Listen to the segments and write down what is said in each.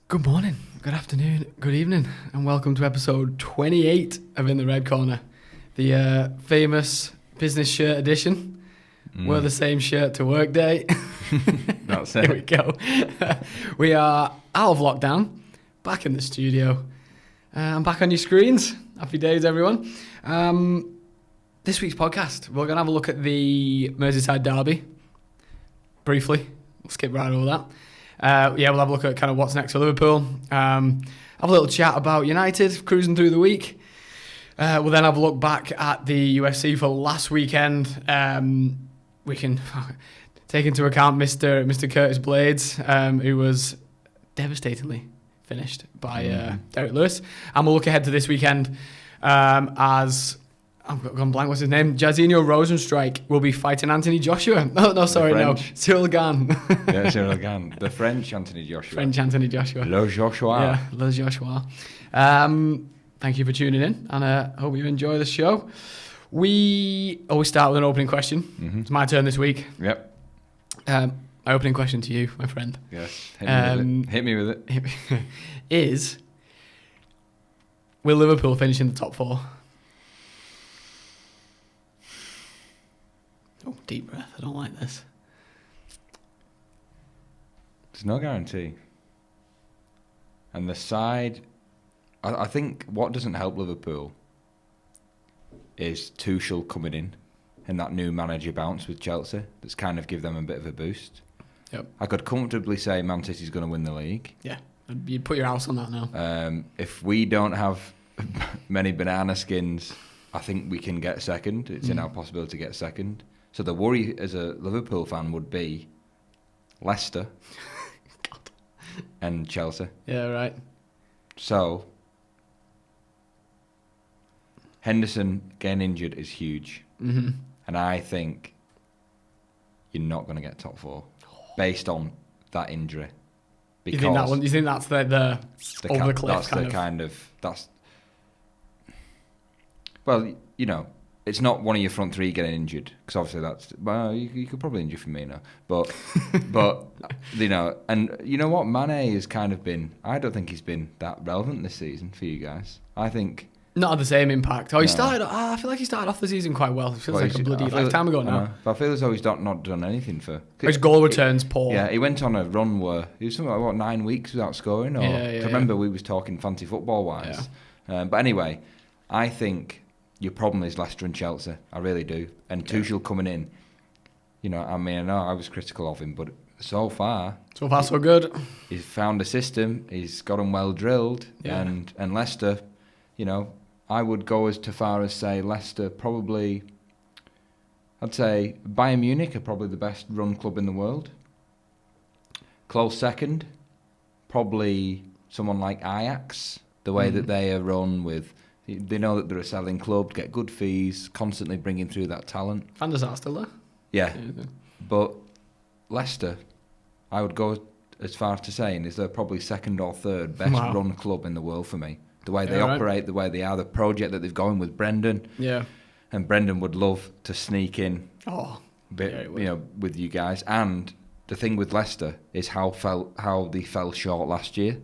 Good morning, good afternoon, good evening, and welcome to episode 28 of In the Red Corner, the famous business shirt edition. Wear the same shirt to work day. That's it. Here we go. We are out of lockdown, back in the studio. I'm back on your screens. Happy days, everyone. This week's podcast, we're going to have a look at the Merseyside derby. Briefly, we'll skip right over that. We'll have a look at kind of what's next for Liverpool. Have a little chat about United, cruising through the week. We'll then have a look back at the UFC for last weekend. We can take into account Mr. Curtis Blaydes, who was devastatingly finished by Derek Lewis. And we'll look ahead to this weekend as... I've gone blank. What's his name? Jairzinho Rozenstruik will be fighting Anthony Joshua. Ciryl Gane. Yeah, Ciryl Gane. The French Anthony Joshua. Le Joshua. Yeah, Le Joshua. Thank you for tuning in, and I hope you enjoy the show. We always start with an opening question. Mm-hmm. It's my turn this week. Yep. My opening question to you, my friend. Yes. Hit me with it. Is, will Liverpool finish in the top four? Oh, deep breath. I don't like this. There's no guarantee. And the side... I think what doesn't help Liverpool is Tuchel coming in and that new manager bounce with Chelsea. That's kind of give them a bit of a boost. Yep. I could comfortably say Man City's going to win the league. Yeah. You'd put your house on that now. If we don't have many banana skins, I think we can get second. It's in our possibility to get second. So the worry as a Liverpool fan would be Leicester and Chelsea. Yeah, right. So Henderson getting injured is huge. Mm-hmm. And I think you're not going to get top four based on that injury. Because you think that's the over the cliff kind of? Well, you know, it's not one of your front three getting injured, because obviously that's... Well, you could probably injure Firmino. But, you know... And you know what? Mane has kind of been... I don't think he's been that relevant this season for you guys. I think... Not had the same impact. Oh, he started... I feel like he started off the season quite well. It feels like a bloody lifetime ago now. But I feel as though he's not done anything for... His goal returns poor. Yeah, he went on a run where... He was something like, 9 weeks without scoring? Or, I remember we was talking fancy football-wise. Yeah. But anyway, I think... Your problem is Leicester and Chelsea. I really do. And Tuchel coming in, you know, I mean, I know I was critical of him, but so far so good. He's found a system. He's got them well drilled. Yeah. And Leicester, you know, I would go as far as say Leicester probably, I'd say Bayern Munich are probably the best run club in the world. Close second, probably someone like Ajax, the way that they are run with... They know that they're a selling club, get good fees, constantly bringing through that talent. Van der Sar still there? Yeah. But Leicester, I would go as far to saying, is they're probably second or third best run club in the world for me. The way they operate, the way they are, the project that they've gone with Brendan. Yeah. And Brendan would love to sneak in with you guys. And the thing with Leicester is how they fell short last year.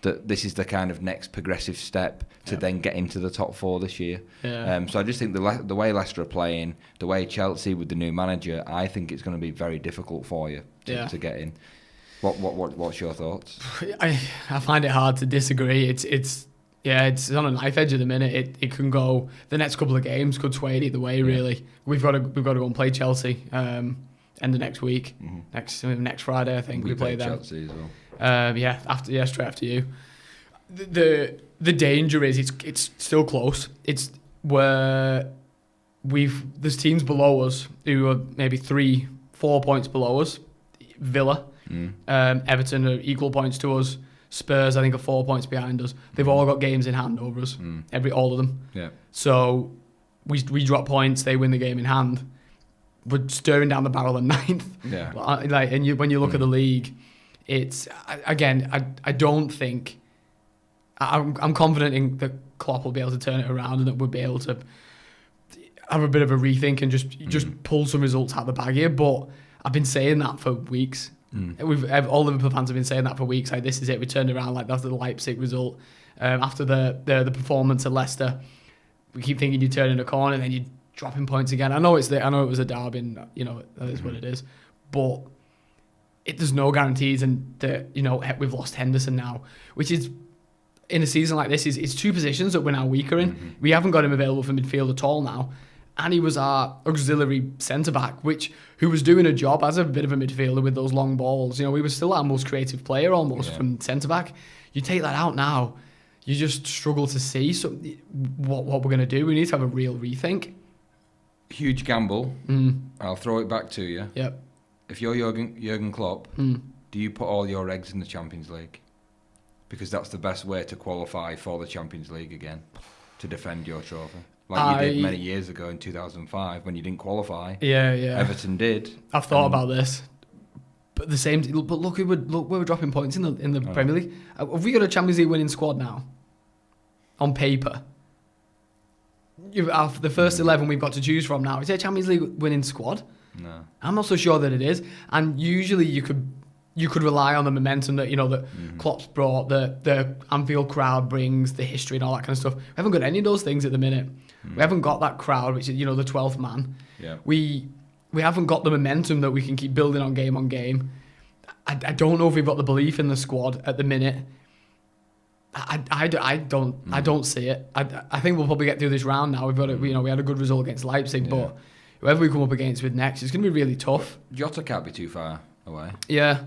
That this is the kind of next progressive step to then get into the top four this year. Yeah. So I just think the way Leicester are playing, the way Chelsea with the new manager, I think it's going to be very difficult for you to get in. What's your thoughts? I find it hard to disagree. It's on a knife edge at the minute. It can go, the next couple of games could sway it either way. Really, we've got to go and play Chelsea end of next week. Next Friday I think we play them. Chelsea as well. Straight after you. The danger is it's still close. It's where there's teams below us who are maybe 3-4 points below us. Villa, Everton are equal points to us. Spurs I think are 4 points behind us. They've all got games in hand over us. All of them. Yeah. So we drop points. They win the game in hand. We're staring down the barrel at 9th. Yeah. When you look at the league. It's again. I don't think I'm confident in that Klopp will be able to turn it around and that we'll be able to have a bit of a rethink and just pull some results out of the bag here. But I've been saying that for weeks. All Liverpool fans have been saying that for weeks. Like, this is it. We turned around. Like, that's the Leipzig result. After the performance at Leicester, we keep thinking you're turning a corner, and then you're dropping points again. I know it was a derby, and that is what it is. But there's no guarantees, and we've lost Henderson now, which is, in a season like this, it's two positions that we're now weaker in. Mm-hmm. We haven't got him available for midfield at all now, and he was our auxiliary centre back, who was doing a job as a bit of a midfielder with those long balls. We were still our most creative player almost from centre back. You take that out now, you just struggle to see what we're going to do. We need to have a real rethink. Huge gamble. I'll throw it back to you. Yep. If you're Jurgen Klopp, do you put all your eggs in the Champions League? Because that's the best way to qualify for the Champions League again, to defend your trophy. Like you did many years ago in 2005 when you didn't qualify. Yeah. Everton did. I've thought about this. But look, we were dropping points in the Premier League. Have we got a Champions League winning squad now? On paper. The first 11 we've got to choose from now. Is it a Champions League winning squad? No. I'm not so sure that it is. And usually you could rely on the momentum that Klopp's brought, the Anfield crowd brings, the history and all that kind of stuff. We haven't got any of those things at the minute. We haven't got that crowd, which is the 12th man. Yeah. We haven't got the momentum that we can keep building on game. I don't know if we've got the belief in the squad at the minute. I don't see it. I think we'll probably get through this round now. We've got we had a good result against Leipzig, but whoever we come up against with next, it's going to be really tough. Jota can't be too far away. Yeah,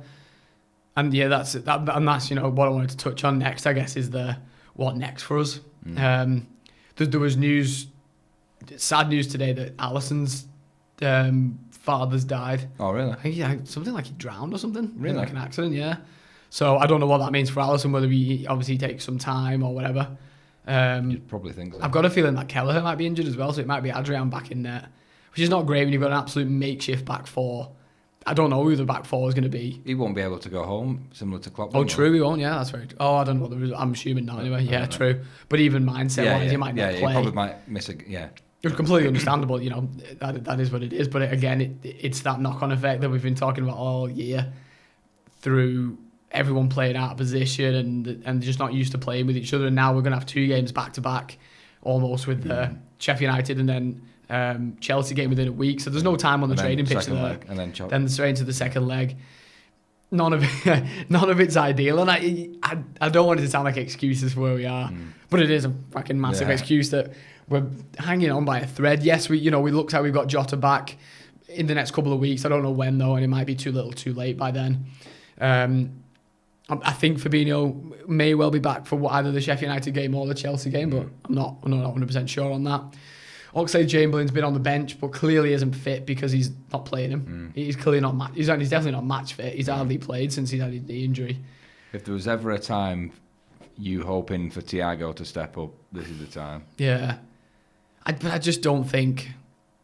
and that's what I wanted to touch on next. I guess is what next for us. There was sad news today that Alisson's father's died. Oh really? I think something like he drowned or something. Really? Like an accident. Yeah. So I don't know what that means for Alisson, whether he obviously takes some time or whatever. You'd probably think so. I've got a feeling that Kelleher might be injured as well, so it might be Adrian back in net, which is not great when you've got an absolute makeshift back four. I don't know who the back four is going to be. He won't be able to go home, similar to Klopp. Oh, true, he won't. Yeah, that's very true. Oh, I don't know. I'm assuming not anyway. Yeah, true. But even mindset-wise, he might not play. Yeah, he probably might miss a... Yeah. It's completely understandable, that is what it is. But it's that knock-on effect that we've been talking about all year through everyone playing out of position and just not used to playing with each other. And now we're going to have 2 games back-to-back almost with Sheffield United and then Chelsea game within a week. So there's no time on the training pitch there. Then straight into the second leg. None of it's ideal. And I don't want it to sound like excuses for where we are. But it is a fucking massive excuse that we're hanging on by a thread. Yes, we looked how we've got Jota back in the next couple of weeks. I don't know when though, and it might be too little too late by then. I think Fabinho may well be back for either the Sheffield United game or the Chelsea game, but I'm not 100% sure on that. Oxlade-Chamberlain's been on the bench, but clearly isn't fit because he's not playing him. He's clearly not he's definitely not match fit. He's hardly played since he's had his knee injury. If there was ever a time you hoping for Thiago to step up, this is the time. Yeah, I just don't think.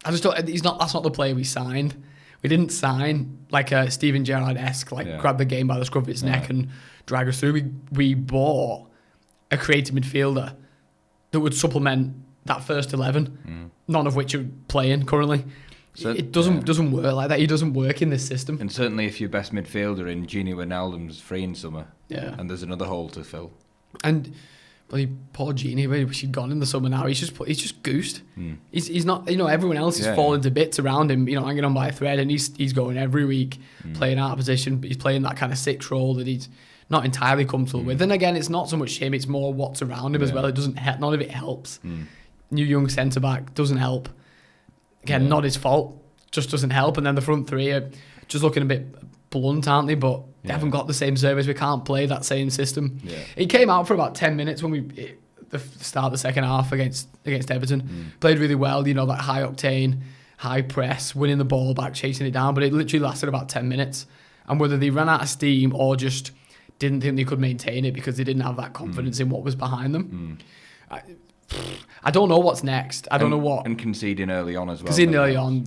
That's not the player we signed. We didn't sign like a Steven Gerrard-esque, grab the game by the scruff of its neck and drag us through. We bought a creative midfielder that would supplement that first 11, none of which are playing currently. So, it doesn't work like that. He doesn't work in this system. And certainly if your best midfielder in Gini Wijnaldum's free in summer, and there's another hole to fill. And poor Gini, she's gone in the summer now. He's just goosed. He's not. Everyone else is falling to bits around him. Hanging on by a thread, and he's going every week, playing out of position. But he's playing that kind of 6 role that he's not entirely comfortable with. And again, it's not so much him; it's more what's around him as well. It doesn't. None of it helps. New young centre back doesn't help. Again, not his fault. Just doesn't help. And then the front three are just looking a bit blunt, aren't they? But they haven't got the same service. We can't play that same system. He came out for about 10 minutes when the start of the second half against Everton. Played really well. That high octane, high press, winning the ball back, chasing it down. But it literally lasted about 10 minutes. And whether they ran out of steam or just didn't think they could maintain it because they didn't have that confidence in what was behind them. I don't know what's next. I don't know what. And conceding early on as well. Conceding early on,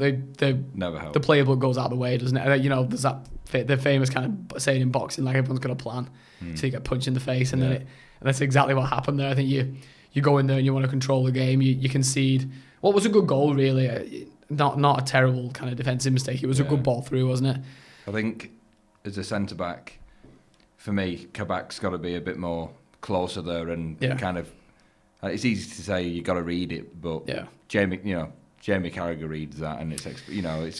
never helps. The playbook goes out of the way, doesn't it? There's the famous kind of saying in boxing, like everyone's got a plan, so you get punched in the face, and then that's exactly what happened there. I think you go in there and you want to control the game. You concede. What was a good goal, really? Not a terrible kind of defensive mistake. It was a good ball through, wasn't it? I think as a centre back, for me, Kabak's got to be a bit more closer there and kind of. It's easy to say you got to read it, but Jamie Carragher reads that, and it's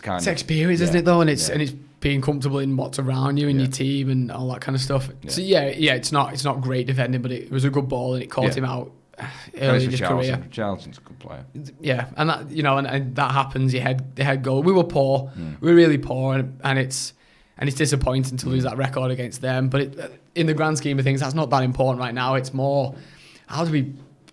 kind of experience, isn't it though? And it's being comfortable in what's around you and your team and all that kind of stuff. Yeah. So it's not great defending, but it was a good ball and it caught him out early in his career. Charlton's a good player. Yeah, and that and that happens. You head goal. We were poor. We were really poor, and it's disappointing to lose that record against them. But in the grand scheme of things, that's not that important right now. It's more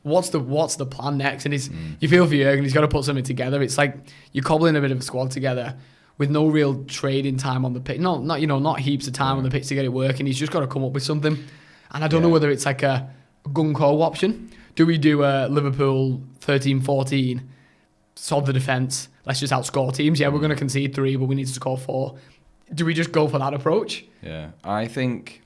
what's the plan next? And you feel for Jurgen. He's got to put something together. It's like you're cobbling a bit of a squad together with no real trading time on the pitch. Not heaps of time on the pitch to get it working. He's just got to come up with something. And I don't know whether it's like a gung-ho option. Do we do a Liverpool 13-14, solve the defence, let's just outscore teams? Yeah, we're going to concede 3, but we need to score 4. Do we just go for that approach? Yeah, I think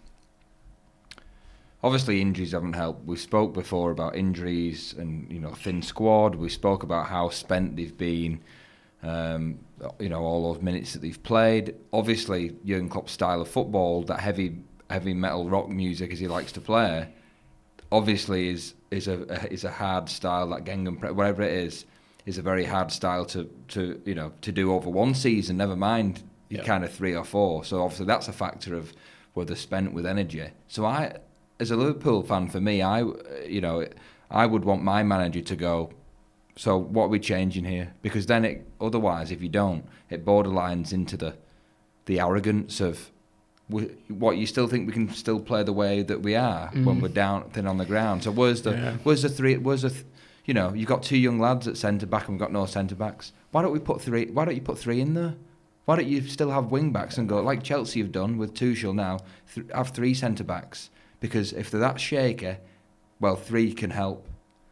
obviously injuries haven't helped. We spoke before about injuries and thin squad. We spoke about how spent they've been. All those minutes that they've played. Obviously, Jurgen Klopp's style of football, that heavy metal rock music as he likes to play, obviously is a hard style. That Gengen, whatever it is a very hard style to do over one season. Never mind kind of 3 or 4. So obviously that's a factor of whether spent with energy. So as a Liverpool fan, for me, I would want my manager to go, so what are we changing here? Because then otherwise, if you don't, it borderlines into the arrogance of what you still think we can still play the way that we are when we're down thin on the ground. So where's the three? You've got 2 young lads at centre back and we've got no centre backs. Why don't you put 3 in there? Why don't you still have wing backs and go like Chelsea have done with Tuchel now? Have 3 centre backs, because if they're that shaky, 3 can help,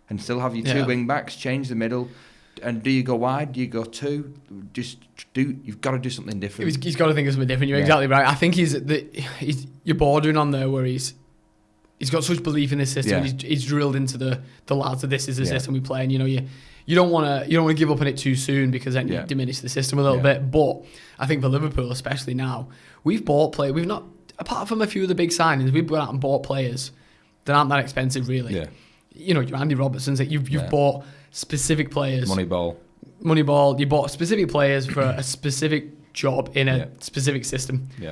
and still have your 2 wing backs. Change the middle, and do you go wide? Do you go 2? You've got to do something different. He's got to think of something different. You're exactly right. I think you're bordering on there where he's got such belief in this system. Yeah. He's drilled into the lads that this is the system we play, and you don't want to give up on it too soon, because then you diminish the system a little bit. But I think for Liverpool, especially now, we've bought players. We've not, apart from a few of the big signings, we've gone out and bought players that aren't that expensive, really. Yeah. Your Andy Robertsons, that you've bought specific players. Moneyball. You bought specific players for a specific job in a specific system. Yeah.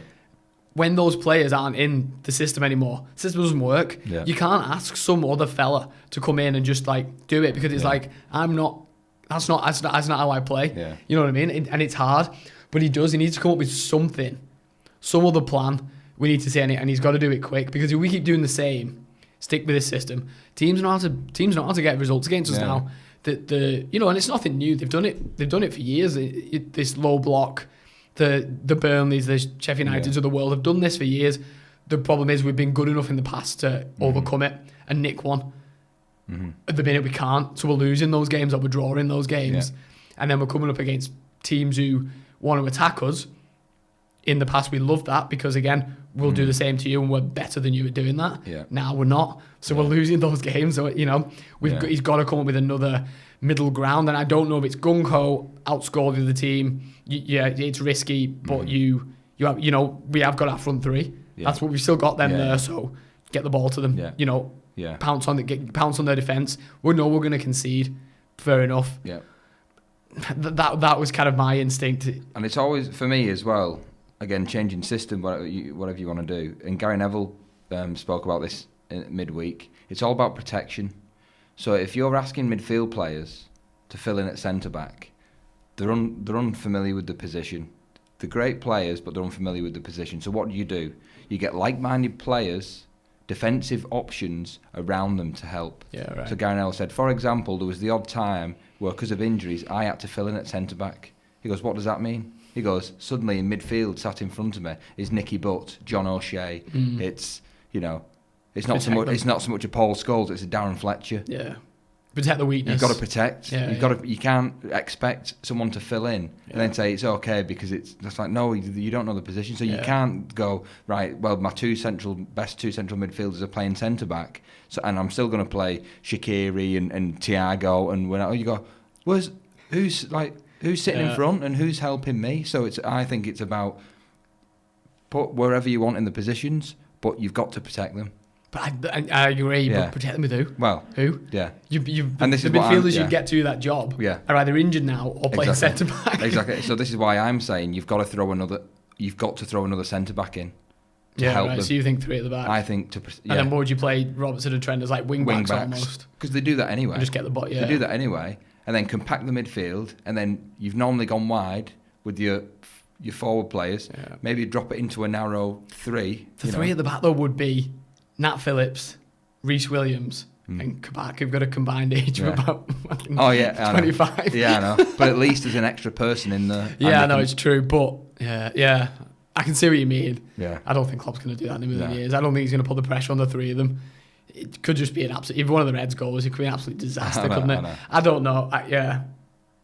When those players aren't in the system anymore, the system doesn't work. Yeah. You can't ask some other fella to come in and just do it, because it's that's not how I play. Yeah. You know what I mean? And it's hard, but he needs to come up with something, some other plan. We need to see, and he's got to do it quick, because if we keep doing the same, stick with this system, teams know how to get results against us now. And it's nothing new. They've done it for years. This low block, the Burnleys, the Sheffield Uniteds of the world have done this for years. The problem is we've been good enough in the past to overcome it and nick one. Mm-hmm. At the minute we can't, so we're losing those games or we're drawing those games, and then we're coming up against teams who want to attack us. In the past we loved that, because again, we'll do the same to you and we're better than you at doing that. Yeah. Now we're not, so we're losing those games. So he's got to come up with another middle ground, and I don't know if it's gung-ho, outscore the other team. It's risky, but we have got our front 3. Yeah. That's what we've still got them there. So get the ball to them. Yeah. Pounce on their defence. We know we're going to concede. Fair enough. Yeah. That was kind of my instinct. And it's always for me as well. Again, changing system, whatever you want to do. And Gary Neville spoke about this midweek. It's all about protection. So if you're asking midfield players to fill in at centre back, they're unfamiliar with the position. They're great players, but they're unfamiliar with the position. So what do? You get like-minded players, defensive options around them to help. Yeah, right. So Gary Neville said, for example, there was the odd time where, because of injuries, I had to fill in at centre back. He goes, what does that mean? He goes, suddenly in midfield, sat in front of me, is Nicky Butt, John O'Shea. It's it's not so much a Paul Scholes, it's a Darren Fletcher. Yeah, protect the weakness. You've got to protect. You can't expect someone to fill in and then say it's okay, because it's like, no, you don't know the position, so you can't go right. Well, my best two central midfielders are playing centre back, so and I'm still going to play Shaqiri and Thiago, and when you go, who's sitting in front and who's helping me? So I think it's about put wherever you want in the positions, but you've got to protect them. But I agree, but protect them with who? Well, who? Yeah. And the midfielders you get to that job are either injured now or playing centre-back. Exactly. So this is why I'm saying you've got to throw another centre-back in to help them. So you think 3 at the back? I think And then what would you play Robertson and Trent as, like wing-backs almost? Because they do that anyway. And just get the ball, They do that anyway, and then compact the midfield, and then you've normally gone wide with your forward players. Yeah. Maybe drop it into a narrow 3. The 3 at the back, though, would be Nat Phillips, Reece Williams, and Kabak, who've got a combined age of about 25. Yeah, I know. But at least there's an extra person in there. Yeah, I know, it's true. But, yeah, I can see what you mean. Yeah. I don't think Klopp's going to do that in a million years. I don't think he's going to put the pressure on the 3 of them. It could just be an absolute... If one of the Reds goes, it could be an absolute disaster, couldn't it? I don't know.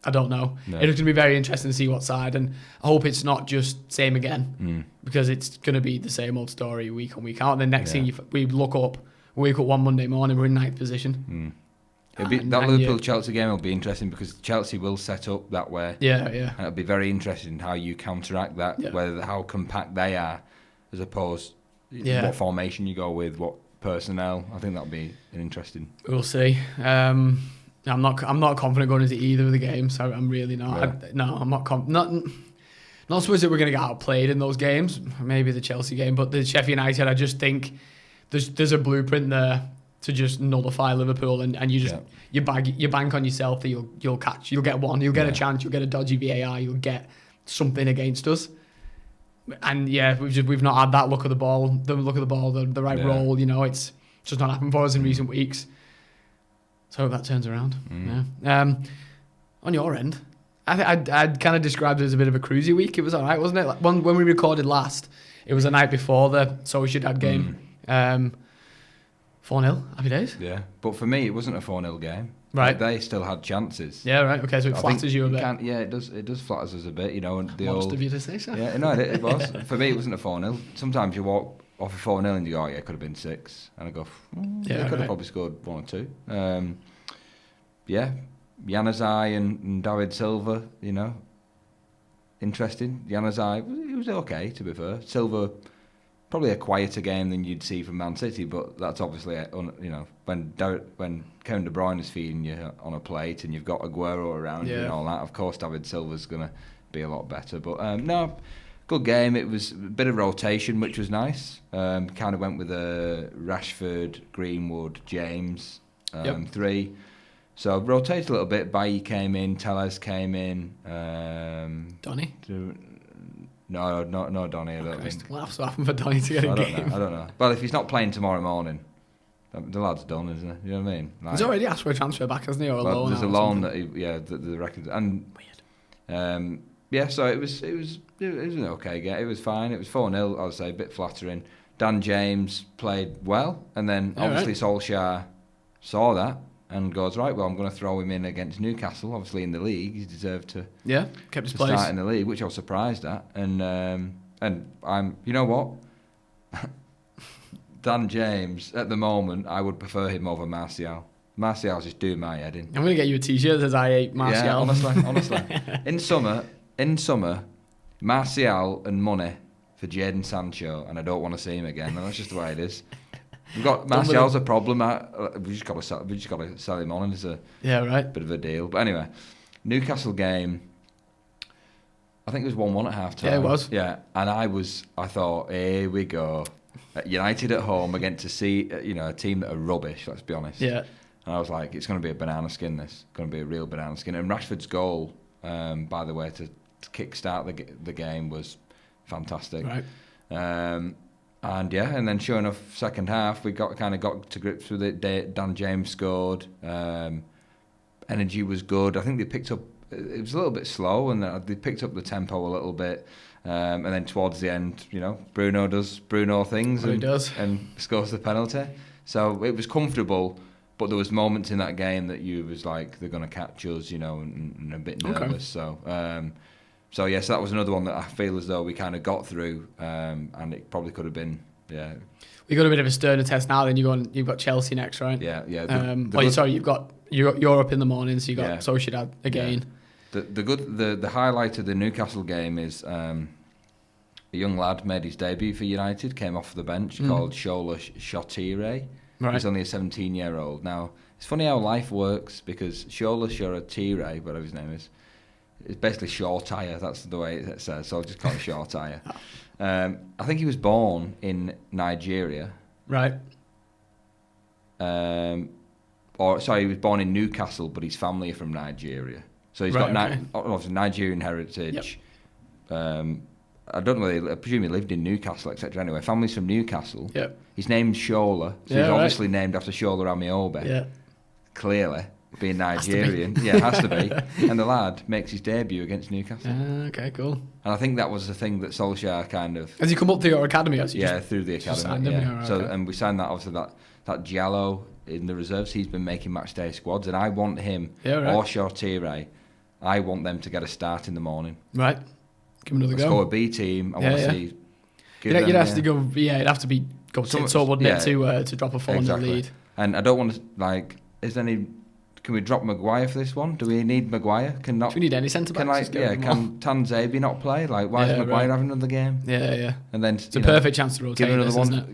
I don't know. No. It's going to be very interesting to see what side, and I hope it's not just same again, because it's going to be the same old story week on week out. And the next thing we wake up one Monday morning, we're in 9th position. That Liverpool-Chelsea game will be interesting because Chelsea will set up that way. Yeah. And it'll be very interesting how you counteract that, how compact they are, as opposed what formation you go with, what personnel. I think that'll be an interesting. We'll see. I'm not confident going into either of the games. So I'm really not. Yeah. I'm not not supposed that we're going to get outplayed in those games. Maybe the Chelsea game, but the Sheffield United, I just think there's a blueprint there to just nullify Liverpool, and you just you bank on yourself that you'll get one, you'll get a chance, you'll get a dodgy VAR, you'll get something against us. And we've not had that look of the ball, the right role. It's just not happened for us in recent weeks. So I hope that turns around. Yeah. On your end, I'd kind of described it as a bit of a cruisy week. It was all right, wasn't it? Like when we recorded last, it was the night before the Sociedad game. 4-0, happy days. Yeah, but for me, it wasn't a 4-0 game. Right. They still had chances. Yeah, right. Okay, so it flatters you a bit. It does flatters us a bit, And Modest of you to say so. Yeah, no, it was. For me, it wasn't a 4-0. Sometimes you walk off a 4-0 and you go, it could have been 6. And I go, they could have probably scored 1 or 2. Januzaj and David Silva, interesting. Januzaj, he was okay, to be fair. Silva, probably a quieter game than you'd see from Man City, but that's obviously, when Kevin De Bruyne is feeding you on a plate and you've got Aguero around you and all that, of course David Silva's going to be a lot better. But good game. It was a bit of rotation, which was nice. Kind of went with Rashford, Greenwood, James, 3. So rotated a little bit. Bailly came in, Tellez came in. Donny? No, Donny. I don't think. What's happened for Donny to get a game? I don't know. Well, if he's not playing tomorrow morning, the lad's done, isn't he? You know what I mean? He's already asked for a transfer back, hasn't he? Or a loan? There's a loan that the record and weird. So it was an okay game. It was fine. It was 4-0. I would say a bit flattering. Dan James played well, and then obviously Solskjaer saw that and goes, right, well, I'm going to throw him in against Newcastle. Obviously in the league, he's deserved to kept his place, start in the league, which I was surprised at. And I'm, you know what, Dan James at the moment, I would prefer him over Martial. Martial's just doing my head in. I'm going to get you a T-shirt that says I hate Martial. Yeah, honestly. In summer, Martial and money for Jadon Sancho, and I don't want to see him again. And that's just the way it is. We've got Martial's a problem. We just got to sell him on, and it's a bit of a deal. But anyway, Newcastle game. I think it was 1-1 at half time. Yeah, it was. Yeah, and I thought, here we go. United at home against a team that are rubbish. Let's be honest. Yeah. And I was like, it's going to be a banana skin. This going to be a real banana skin. And Rashford's goal, by the way, to kick-start the game was fantastic. Right. And then sure enough, second half we got to grips with it. Dan James scored. Energy was good. I think they picked up. It was a little bit slow, and they picked up the tempo a little bit. And then towards the end, Bruno does Bruno things and scores the penalty. So it was comfortable, but there was moments in that game that you was like, they're going to catch us, and a bit nervous. Okay. So that was another one that I feel as though we kind of got through, and it probably could have been, We got a bit of a sterner test now. Then you've got Chelsea next, right? Yeah. You've got Europe in the morning, so you got Sociedad again. The highlight of the Newcastle game is a young lad made his debut for United, came off the bench, called Shola Shotire. Right. He's only a 17-year-old. Now, it's funny how life works, because Shola Shotire, whatever his name is, it's basically Shortire. That's the way it says, so I'll just call it Shortire. I think he was born in Nigeria. Right. He was born in Newcastle, but his family are from Nigeria. So he's got obviously Nigerian heritage. Yep. I don't know, I presume he lived in Newcastle, etc. Anyway, family's from Newcastle. Yep. His name's Shola, so he's obviously named after Shola Amiobe. Yeah. Clearly, being Nigerian. It has to be. And the lad makes his debut against Newcastle. Okay, cool. And I think that was the thing that Solskjaer kind of... Has he come up through your academy? Through the academy. And we signed that, obviously, that Giallo in the reserves. He's been making matchday squads, and I want him or Shortire. I want them to get a start in the morning. Right. Give him another go. Let's go a B team. I want to see. You'd have to go. Yeah, it'd have to be go so wouldn't it to drop a 4-0 lead. And I don't want to Can we drop Maguire for this one? Do we need Maguire? Do we need any centre backs? Can Tanzebi not play? Why is Maguire having another game? Yeah. And then it's a perfect chance to rotate.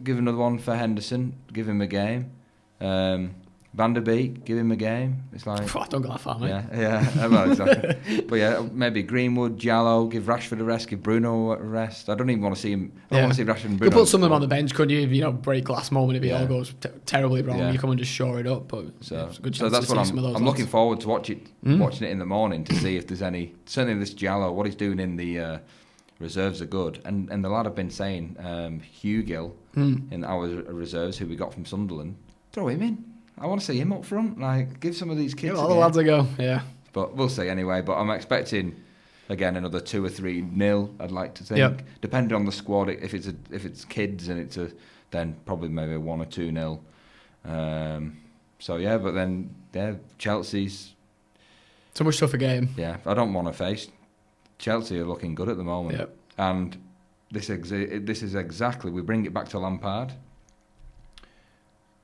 Give another one for Henderson. Give him a game. Van der Beek, give him a game. It's like don't go that far, mate. Yeah, well, exactly. But maybe Greenwood, Giallo, give Rashford a rest, give Bruno a rest. I don't even want to see him. I don't want to see Rashford and Bruno. You put some of them on the bench, couldn't you? Break last moment if it all goes terribly wrong. You come and just shore it up. But it's a good chance that's to what see some of those. I'm looking forward to watching it in the morning to see if there's any. Certainly this Giallo, what he's doing in the reserves are good, and the lad I've been saying, Hugill in our reserves, who we got from Sunderland, throw him in. I want to see him up front. Give some of these kids. All the lads a go. Yeah. But we'll see anyway. But I'm expecting again another 2 or 3-0. I'd like to think, depending on the squad. If it's kids and then probably maybe a 1 or 2-0. But then Chelsea's. It's a much tougher game. Yeah, I don't want to face Chelsea. Are looking good at the moment. Yep. And this is exactly, we bring it back to Lampard.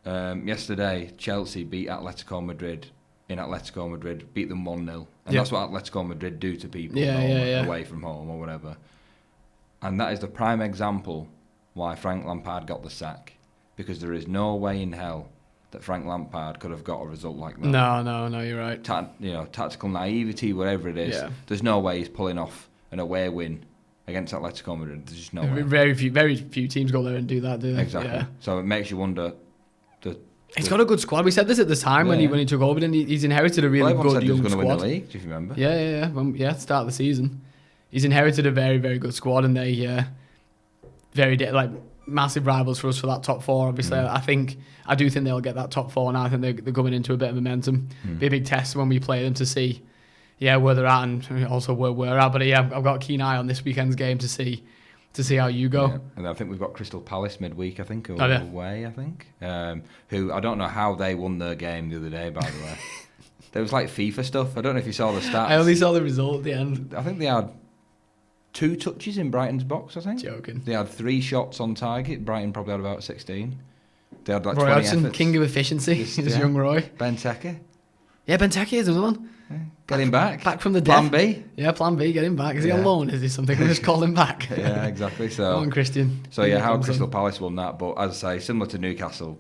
Yesterday, Chelsea beat Atletico Madrid in Atletico Madrid, beat them 1-0. And that's what Atletico Madrid do to people away from home or whatever. And that is the prime example why Frank Lampard got the sack. Because there is no way in hell that Frank Lampard could have got a result like that. No, you're right. Tactical naivety, whatever it is. Yeah. There's no way he's pulling off an away win against Atletico Madrid. There's just no way. Very few teams go there and do that, do they? Exactly. Yeah. So it makes you wonder... He's got a good squad. We said this at the time when he took over, and he's inherited a really good young squad. Everyone said he was going to win the league, do you remember? Yeah. Start of the season, he's inherited a very, very good squad, and they massive rivals for us for that top 4. Obviously, I do think they'll get that top 4 now. I think they're coming into a bit of momentum. Be a big test when we play them to see, where they're at and also where we're at. But I've got a keen eye on this weekend's game to see how you go. Yeah. And I think we've got Crystal Palace midweek, I think, away, I think. Who, I don't know how they won their game the other day, by the way. There was FIFA stuff. I don't know if you saw the stats. I only saw the result at the end. I think they had 2 touches in Brighton's box, I think. Joking. They had 3 shots on target. Brighton probably had about 16. They had Roy 20 Hodgson, efforts. king of efficiency. This young Roy. Benteke. Yeah, Benteke is another one. Get him back. Back from the Plan death. B. Yeah, Plan B, get him back. Is he on loan? Is this something? Can we just call him back? Yeah, exactly. So, come on, Christian. So, how Crystal Palace won that. But as I say, similar to Newcastle,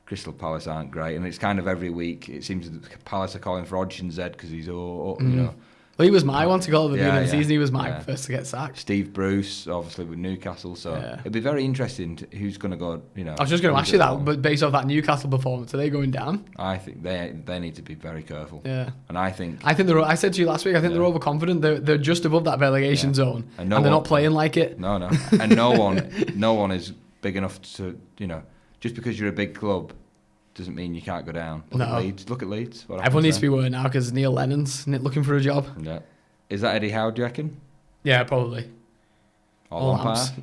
Crystal Palace aren't great. And it's kind of every week, it seems that Palace are calling for Hodgson Z because he's, Well, he was my one to go at the beginning of the season. He was my first to get sacked. Steve Bruce, obviously, with Newcastle. So it'd be very interesting who's going to go, I was just going to ask you that, but based off that Newcastle performance, are they going down? I think they need to be very careful. Yeah. And I think I said to you last week, I think they're overconfident. They're just above that relegation zone. And they're not playing like it. No. And no one is big enough to, just because you're a big club, doesn't mean you can't go down. Look at Leeds. Everyone needs to be worried now because Neil Lennon's looking for a job. Yeah. Is that Eddie Howe, do you reckon? Yeah, probably. Or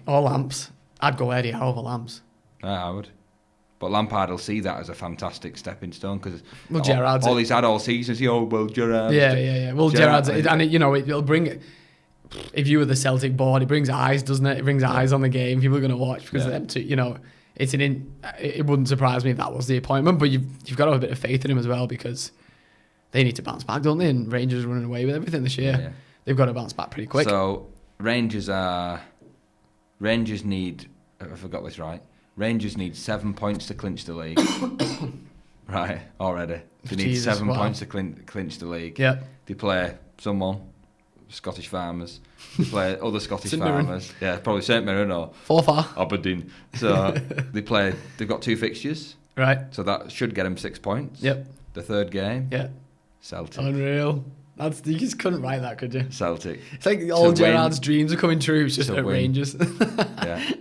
Lamps. I'd go Eddie Howe over Lamps. Yeah, I would. But Lampard will see that as a fantastic stepping stone because Gerrard's all he's had all season is, Gerrard. Yeah. Well, Gerrard's and it'll bring it. If you were the Celtic board, it brings eyes, doesn't it? It brings eyes on the game. People are going to watch because them two, it wouldn't surprise me if that was the appointment, but you've got to have a bit of faith in him as well because they need to bounce back, don't they? And Rangers running away with everything this year. Yeah. They've got to bounce back pretty quick. So Rangers are Rangers need, I forgot this right, Rangers need 7 points to clinch the league. Right, already. They need 7 points to clinch the league. Yeah. They play someone, Scottish Farmers. They play other Scottish Farmers. Yeah, probably St Mirren or Forfar. Aberdeen. So they've got 2 fixtures. Right. So that should get them 6 points. Yep. The third game. Yeah. Celtic. Unreal. You just couldn't write that, could you? Celtic. It's like all Gerrard's dreams are coming true. It's just at Rangers. Yeah.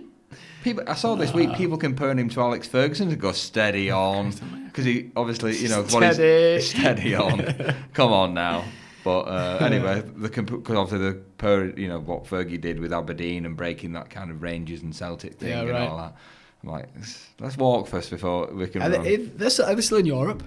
I saw this week people comparing him to Alex Ferguson to go steady on because he obviously steady on. Come on now. But anyway, because obviously what Fergie did with Aberdeen and breaking that kind of Rangers and Celtic thing and all that. I'm like, let's walk first before we can run. Are they still in Europe?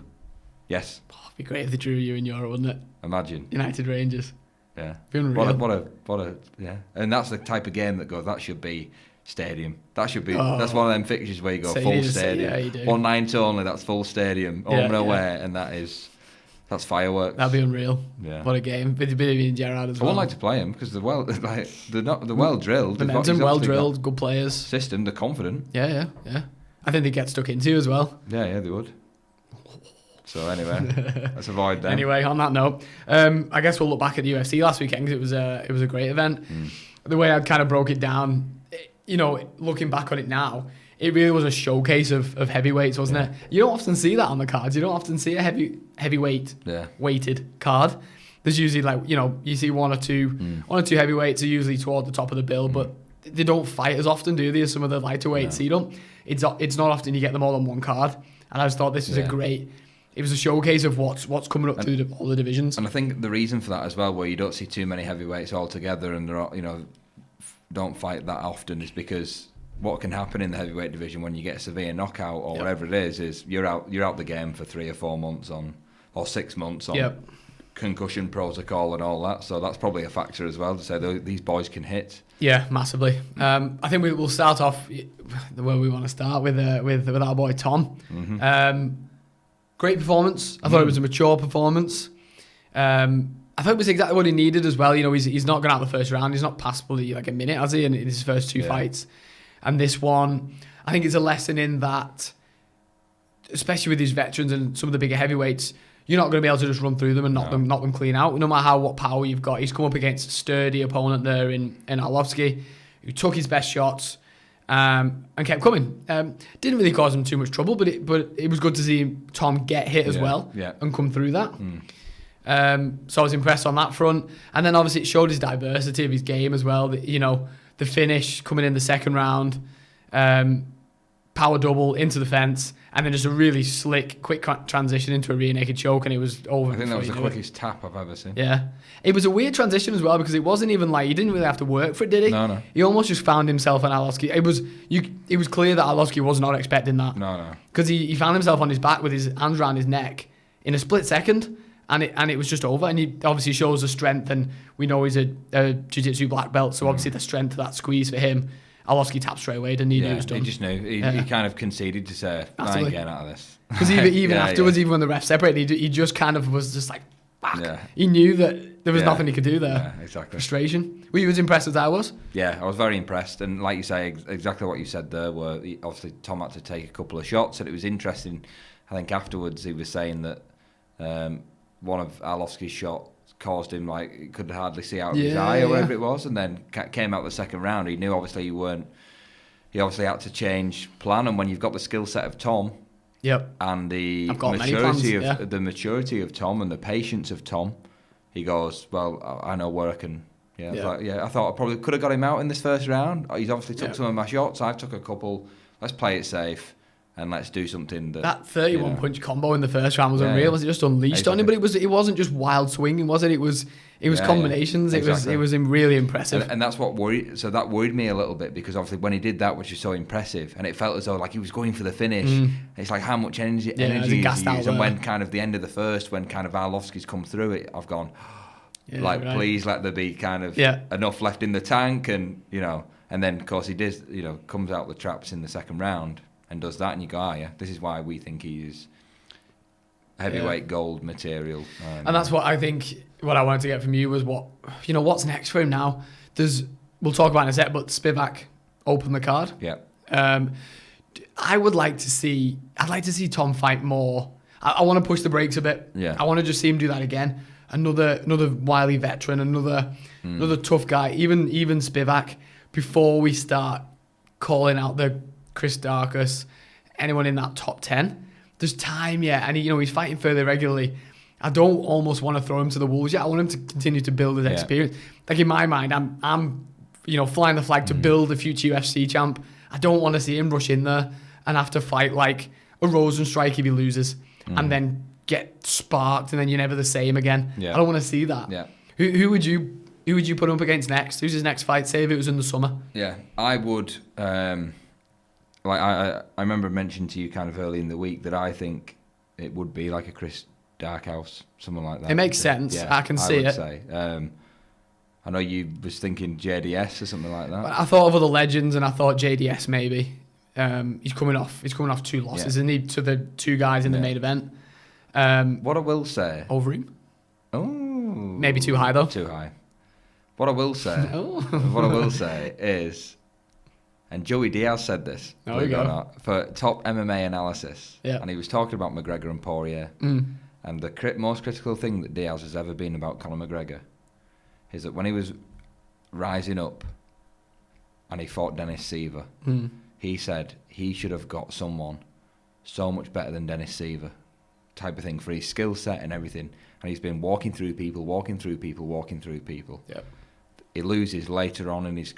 Yes. Oh, it'd be great if they drew you in Europe, wouldn't it? Imagine. United Rangers. Yeah. Be unreal. What a yeah. And that's the type of game that should be stadium. That's one of them fixtures where you go full stadium. Yeah, you do. 1 night only, that's full stadium, home and away, and that's fireworks. That'd be unreal. Yeah. What a game. Bit of in Gerrard as well. I would like to play them because they're well drilled. Momentum, well drilled, good players. System, they're confident. Yeah. I think they get stuck into as well. Yeah, they would. So anyway, let's avoid them. Anyway, on that note, I guess we'll look back at the UFC last weekend because it was a great event. The way I'd kind of broke it down, looking back on it now, it really was a showcase of heavyweights, wasn't it? You don't often see that on the cards. You don't often see a heavyweight weighted card. There's usually you see one or two heavyweights are usually toward the top of the bill, but they don't fight as often, do they, as some of the lighter-weights? So you don't. It's not often you get them all on one card. And I just thought this was it was a showcase of what's coming up through all the divisions. And I think the reason for that as well, where you don't see too many heavyweights all together and they're don't fight that often, is because what can happen in the heavyweight division when you get a severe knockout or whatever it is you're out the game for 3 or 4 months or 6 months on concussion protocol and all that. So that's probably a factor as well to say these boys can hit. Yeah, massively. I think we'll start off the way we want to start with our boy Tom. Mm-hmm. Great performance. I thought it was a mature performance. I thought it was exactly what he needed as well. He's not gone out the first round. He's not passed probably like a minute, has he, in his first 2 fights. And this one, I think it's a lesson in that, especially with these veterans and some of the bigger heavyweights, you're not going to be able to just run through them and knock them clean out. No matter what power you've got, he's come up against a sturdy opponent there in Arlovski, who took his best shots and kept coming. Didn't really cause him too much trouble, but it was good to see Tom get hit as well and come through that. So I was impressed on that front. And then obviously it showed his diversity of his game as well. The finish coming in the second round, power double into the fence, and then just a really slick, quick transition into a rear naked choke, and it was over. I think that was the quickest tap I've ever seen. Yeah. It was a weird transition as well, because it wasn't even like, he didn't really have to work for it, did he? No. He almost just found himself on Arlovski. It was clear that Arlovski was not expecting that. No. Because he found himself on his back with his hands around his neck in a split second, and it was just over. And he obviously shows the strength, and we know he's a jiu-jitsu black belt, so obviously the strength of that squeeze for him. Arlovski tapped straight away, didn't he? He knew it was done. He just knew. He kind of conceded to say, I ain't getting out of this. Because even afterwards, even when the ref separated, he just kind of was just like, fuck. Yeah. He knew that there was nothing he could do there. Yeah, exactly. Frustration. Were you as impressed as I was? Yeah, I was very impressed. And like you say, exactly what you said there, where obviously Tom had to take a couple of shots, and it was interesting. I think afterwards he was saying that one of Arlovski's shots caused him, like, he could hardly see out of his eye or whatever it was, and then came out the second round. He knew obviously he obviously had to change plan, and when you've got the skill set of Tom and the maturity of Tom and the patience of Tom, he goes, well, I know where I can. I thought I probably could have got him out in this first round. He's obviously took some of my shots. I've took a couple. Let's play it safe. And let's do something that 31 punch combo in the first round was unreal. Was it just unleashed on him? But it wasn't just wild swinging, was it? It was combinations. Exactly. It was really impressive. And that's what worried. So that worried me a little bit, because obviously when he did that, which was so impressive, and it felt as though like he was going for the finish. It's like how much energy is used. And when kind of the end of the first, when kind of Arlovski's come through it, I've gone please let there be kind of enough left in the tank, and and then of course he does comes out the traps in the second round and does that, and you go, this is why we think he is heavyweight gold material. And that's what I think, what I wanted to get from you was what's next for him now. We'll talk about it in a sec, but Spivak open the card. Yeah. I'd like to see Tom fight more. I want to push the brakes a bit. Yeah. I want to just see him do that again. Another wily veteran, another tough guy. Even Spivak, before we start calling out the Chris Daukaus, anyone in that top 10, there's time yet, and he's fighting further regularly. I don't almost want to throw him to the wolves yet. I want him to continue to build his experience. Like in my mind, I'm flying the flag to build a future UFC champ. I don't want to see him rush in there and have to fight like a Rozenstruik if he loses, and then get sparked, and then you're never the same again. Yeah. I don't want to see that. Yeah. Who would you put him up against next? Who's his next fight? Say if it was in the summer. Yeah, I would. I remember mentioning to you kind of early in the week that I think it would be like a Chris Daukaus, someone like that. It makes sense. Yeah, I can see it. I know you was thinking JDS or something like that. I thought of other legends, and I thought JDS maybe. He's coming off 2 losses, isn't he, to the 2 guys in the main event. What I will say... Over him? Oh. Maybe too high, though. Too high. What I will say is... And Joey Diaz said this, believe it or not, for top MMA analysis. Yeah. And he was talking about McGregor and Poirier. And the most critical thing that Diaz has ever been about Conor McGregor is that when he was rising up and he fought Dennis Seaver, he said he should have got someone so much better than Dennis Seaver, type of thing, for his skill set and everything. And he's been walking through people. Yep. He loses later on in his...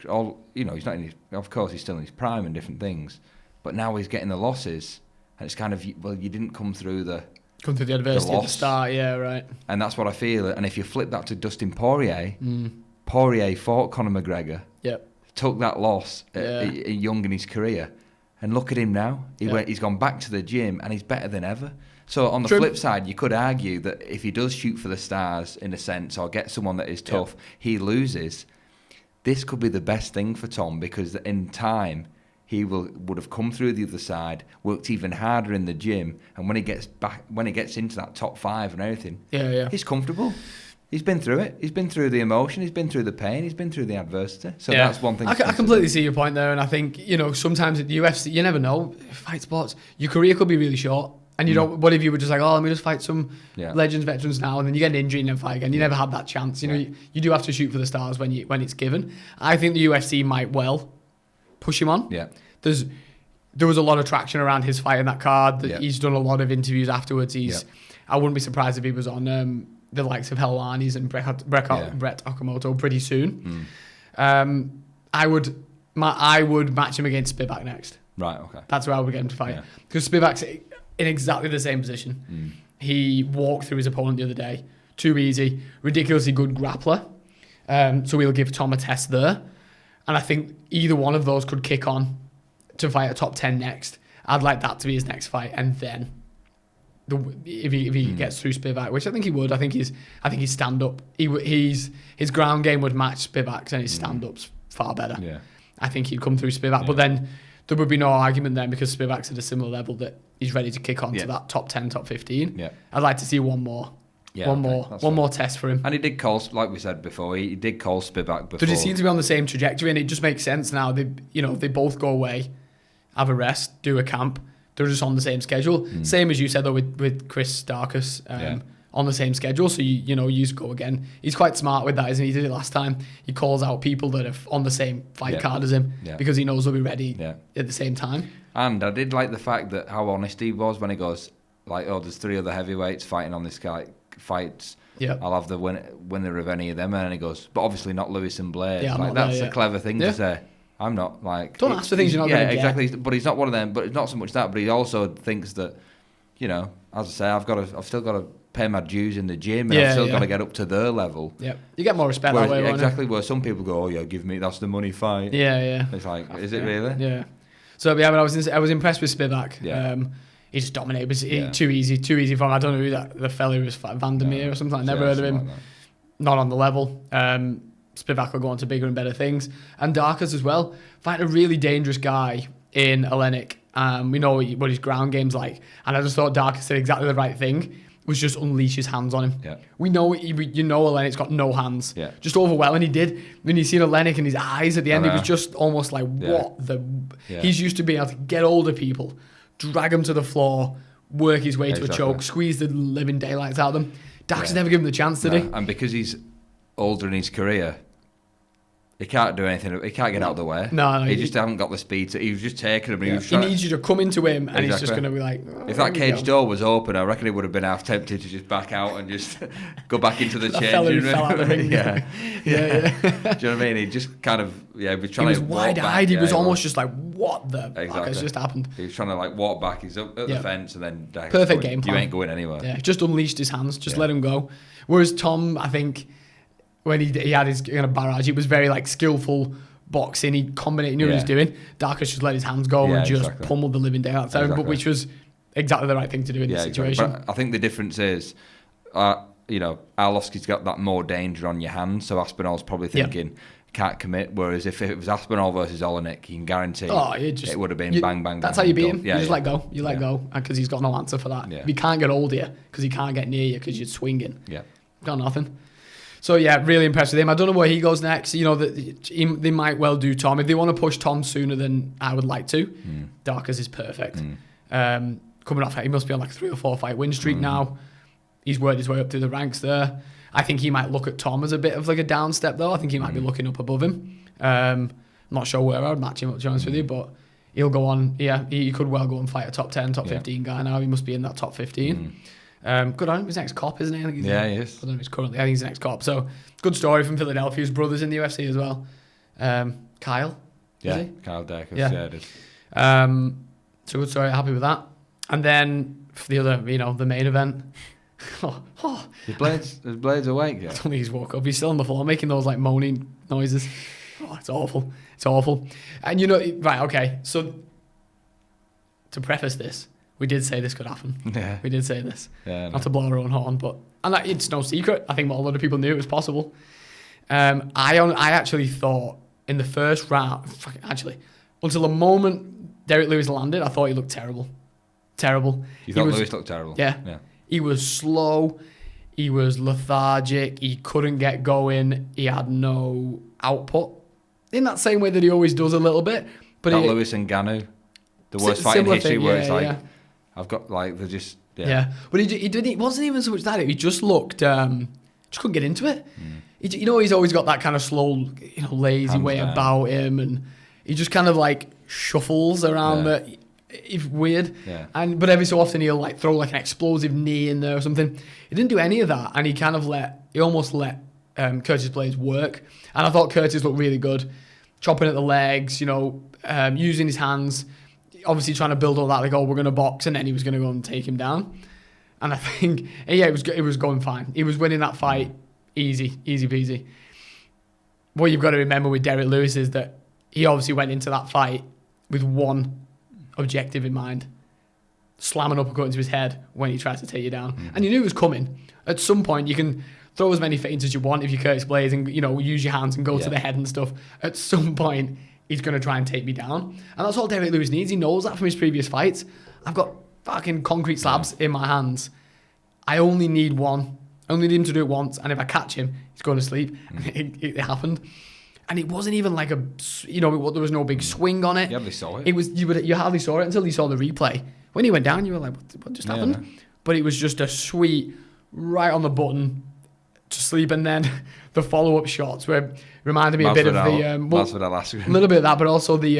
he's not in his... Of course, he's still in his prime and different things. But now he's getting the losses. And it's kind of... Well, you didn't come through the... Come through the adversity at the start, yeah, right. And that's what I feel. And if you flip that to Dustin Poirier, Poirier fought Conor McGregor. Yep. Took that loss young in his career. And look at him now. He's gone back to the gym and he's better than ever. So on the flip side, you could argue that if he does shoot for the stars, in a sense, or get someone that is tough, he loses. This could be the best thing for Tom, because in time he would have come through the other side, worked even harder in the gym, and when he gets into that top 5 and everything, he's comfortable. He's been through it. He's been through the emotion. He's been through the pain. He's been through the adversity. So that's one thing. I completely see your point there, and I think sometimes at the UFC, you never know. Fight sports, your career could be really short. And you don't. What if you were just like, let me just fight some legends, veterans now, and then you get an injury and then fight again? You never had that chance. You do have to shoot for the stars when it's given. I think the UFC might well push him on. Yeah. There was a lot of traction around his fight in that card. He's done a lot of interviews afterwards. I wouldn't be surprised if he was on the likes of Helwani's and Brett Okamoto pretty soon. I would match him against Spivak next. Right. Okay. That's where I would get him to fight, because Spivak's in exactly the same position. He walked through his opponent the other day. Too easy. Ridiculously good grappler. So we'll give Tom a test there. And I think either one of those could kick on to fight a top 10 next. I'd like that to be his next fight. And then if he gets through Spivak, which I think he would, I think his stand-up, his ground game would match Spivak's, and his stand-up's far better. Yeah. I think he'd come through Spivak. Yeah. But then there would be no argument then, because Spivak's at a similar level that he's ready to kick on to that top 10, top 15. Yeah. I'd like to see one more. Yeah, one more test for him. And he did call, like we said before, he did call Spivak before. But he seems to be on the same trajectory, and it just makes sense now. They both go away, have a rest, do a camp. They're just on the same schedule. Same as you said though with Chris Daukaus, on the same schedule. So you just go again. He's quite smart with that, isn't he? He did it last time. He calls out people that are on the same fight card as him because he knows they'll be ready at the same time. And I did like the fact that how honest he was when he goes like, there's 3 other heavyweights fighting on this guy. Fights. Yeah, I'll have the winner of any of them, and he goes, but obviously not Lewis and Blaydes. Yeah, that's a clever thing to say. I'm not like. Don't ask for things you're not going to get. Yeah, exactly. But he's not one of them. But it's not so much that. But he also thinks that, as I say, I've still got to pay my dues in the gym, and I've still got to get up to their level. Yeah, you get more respect that way. Exactly. Where some people go, give me that's the money fight. Yeah. It's like, is it really? Yeah. So but I was impressed with Spivak. Yeah. He just dominated. It was too easy for him. I don't know who the fella was, Vandermeer or something. I never heard of him. Like not on the level. Spivak will go on to bigger and better things. And Daukaus as well. Fight a really dangerous guy in Olenek. We know what his ground game's like. And I just thought Daukaus did exactly the right thing. was just unleash his hands on him. Yeah. We know, Olenik's got no hands. Yeah. Just overwhelming. He did. When you seen Olenik and his eyes at the end, it was just almost like, what the... Yeah. He's used to being able to get older people, drag them to the floor, work his way to a choke, squeeze the living daylights out of them. Dax never given him the chance, did he? And because he's older in his career, he can't do anything. He can't get out of the way. No, he just hasn't got the speed. He was just taking him. Yeah. He needs you to come into him, and he's just going to be like... if that cage door was open, I reckon he would have been half tempted to just back out and just go back into the changing room. Fell out the ring. Yeah. Do you know what I mean? He just kind of... Yeah, he was wide-eyed. He was almost just like, what the fuck has just happened? He was trying to like walk back. He's up at the fence and then... Perfect game plan. You ain't going anywhere. Yeah, just unleashed his hands. Just let him go. Whereas Tom, I think... when he had his kind of barrage, it was very like skillful boxing. He combined, he knew what he was doing. Daukaus just let his hands go and just pummeled the living daylights out of him, but which was exactly the right thing to do in this situation. But I think the difference is, Arlovski's got that more danger on your hands, so Aspinall's probably thinking can't commit. Whereas if it was Aspinall versus Olenik, you can guarantee it would have been bang, bang, that's bang. How you beat him. You just let go. You let go because he's got no answer for that. Yeah. He can't get hold of you because he can't get near you because you're swinging. Yeah, got nothing. So yeah, really impressed with him. I don't know where he goes next. They might well do Tom if they want to push Tom sooner than I would like to. Daukaus is perfect. Coming off, he must be on like a 3 or 4 fight win streak now. He's worked his way up through the ranks there. I think he might look at Tom as a bit of like a down step though. I think he might be looking up above him. I'm not sure where I would match him up, to be honest with you, but he'll go on. Yeah, he could well go and fight a top 10, top 15 guy now. He must be in that top 15. Good on him. He's next cop, isn't he? I think he's he is. I don't know if he's currently. I think he's the next cop. So good story from Philadelphia. His brother's in the UFC as well. Kyle. Yeah, Kyle Daukaus. Yeah, it is. So good story. Happy with that. And then for the other, the main event. Is Blaydes awake yet? I don't think he's woke up. He's still on the floor making those like moaning noises. Oh, it's awful. It's awful. And right, okay. So to preface this, we did say this could happen. Yeah. We did say this. Yeah, not to blow our own horn, it's no secret. I think a lot of people knew it was possible. I actually thought in the first round, until the moment Derek Lewis landed, I thought he looked terrible. Terrible. You thought Lewis looked terrible? Yeah. He was slow. He was lethargic. He couldn't get going. He had no output. In that same way that he always does a little bit. But Lewis and Ganu, the worst fight in history, where it's like, I've got like, they're just... Yeah. But it wasn't even so much that. He just looked... just couldn't get into it. He's always got that kind of slow, lazy Hands way down. about him. And he just kind of like shuffles around it's weird. Yeah. But every so often he'll like throw like an explosive knee in there or something. He didn't do any of that. And he almost let Curtis Blaydes work. And I thought Curtis looked really good. Chopping at the legs, using his hands. Obviously trying to build all that, like, we're going to box, and then he was going to go and take him down. And I think, it was going fine. He was winning that fight easy peasy. What you've got to remember with Derek Lewis is that he obviously went into that fight with one objective in mind. Slam an uppercut into his head when he tries to take you down. And you knew it was coming. At some point, you can throw as many feints as you want if you're Curtis Blaydes and, use your hands and go to the head and stuff. At some point, he's going to try and take me down. And that's all Derek Lewis needs. He knows that from his previous fights. I've got fucking concrete slabs in my hands. I only need one. I only need him to do it once. And if I catch him, he's going to sleep. It happened. And it wasn't even like there was no big swing on it. You hardly saw it. You hardly saw it until you saw the replay. When he went down, you were like, what just happened? No. But it was just a sweet, right on the button, to sleep. And then the follow-up shots were reminded me a bit of the... a little bit of that, but also the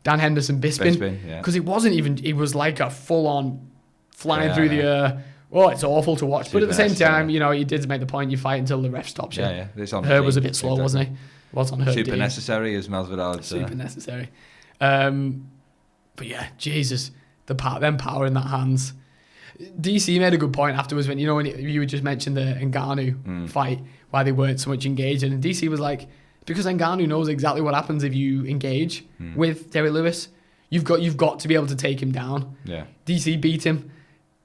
Dan Henderson Bisping. Because it wasn't even... It was like a full-on flying through the air. Oh, it's awful to watch. Super, but at the same time, he did make the point, you fight until the ref stops you. Yeah. Herb was a bit slow, wasn't he? Was on Herb. Super necessary, as Masvidal would say. Super necessary. But yeah, Jesus, them power in that hands. DC made a good point afterwards when you just mentioned the Ngannou fight, why they weren't so much engaged, and DC was like, because Ngannou knows exactly what happens if you engage with Derek Lewis. You've got to be able to take him down. Yeah. DC beat him.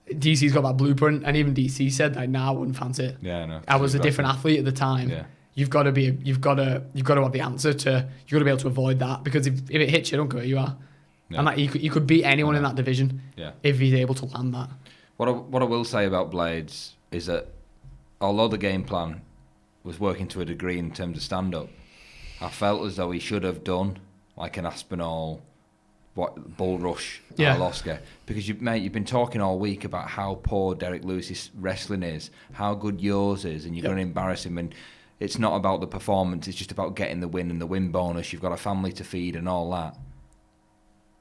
DC's got that blueprint, and even DC said, like, I wouldn't fancy it. Yeah, no. I was a different athlete at the time. Yeah. You've got to have the answer to. You've got to be able to avoid that, because if it hits you, I don't care who you are. Yeah. And that he could beat anyone in that division if he's able to land that. What I will say about Blaydes is that although the game plan was working to a degree in terms of stand-up, I felt as though he should have done like an Aspinall, bull rush at Oscar. Because, you've been talking all week about how poor Derek Lewis's wrestling is, how good yours is, and you're going to embarrass him. And it's not about the performance, it's just about getting the win and the win bonus. You've got a family to feed and all that.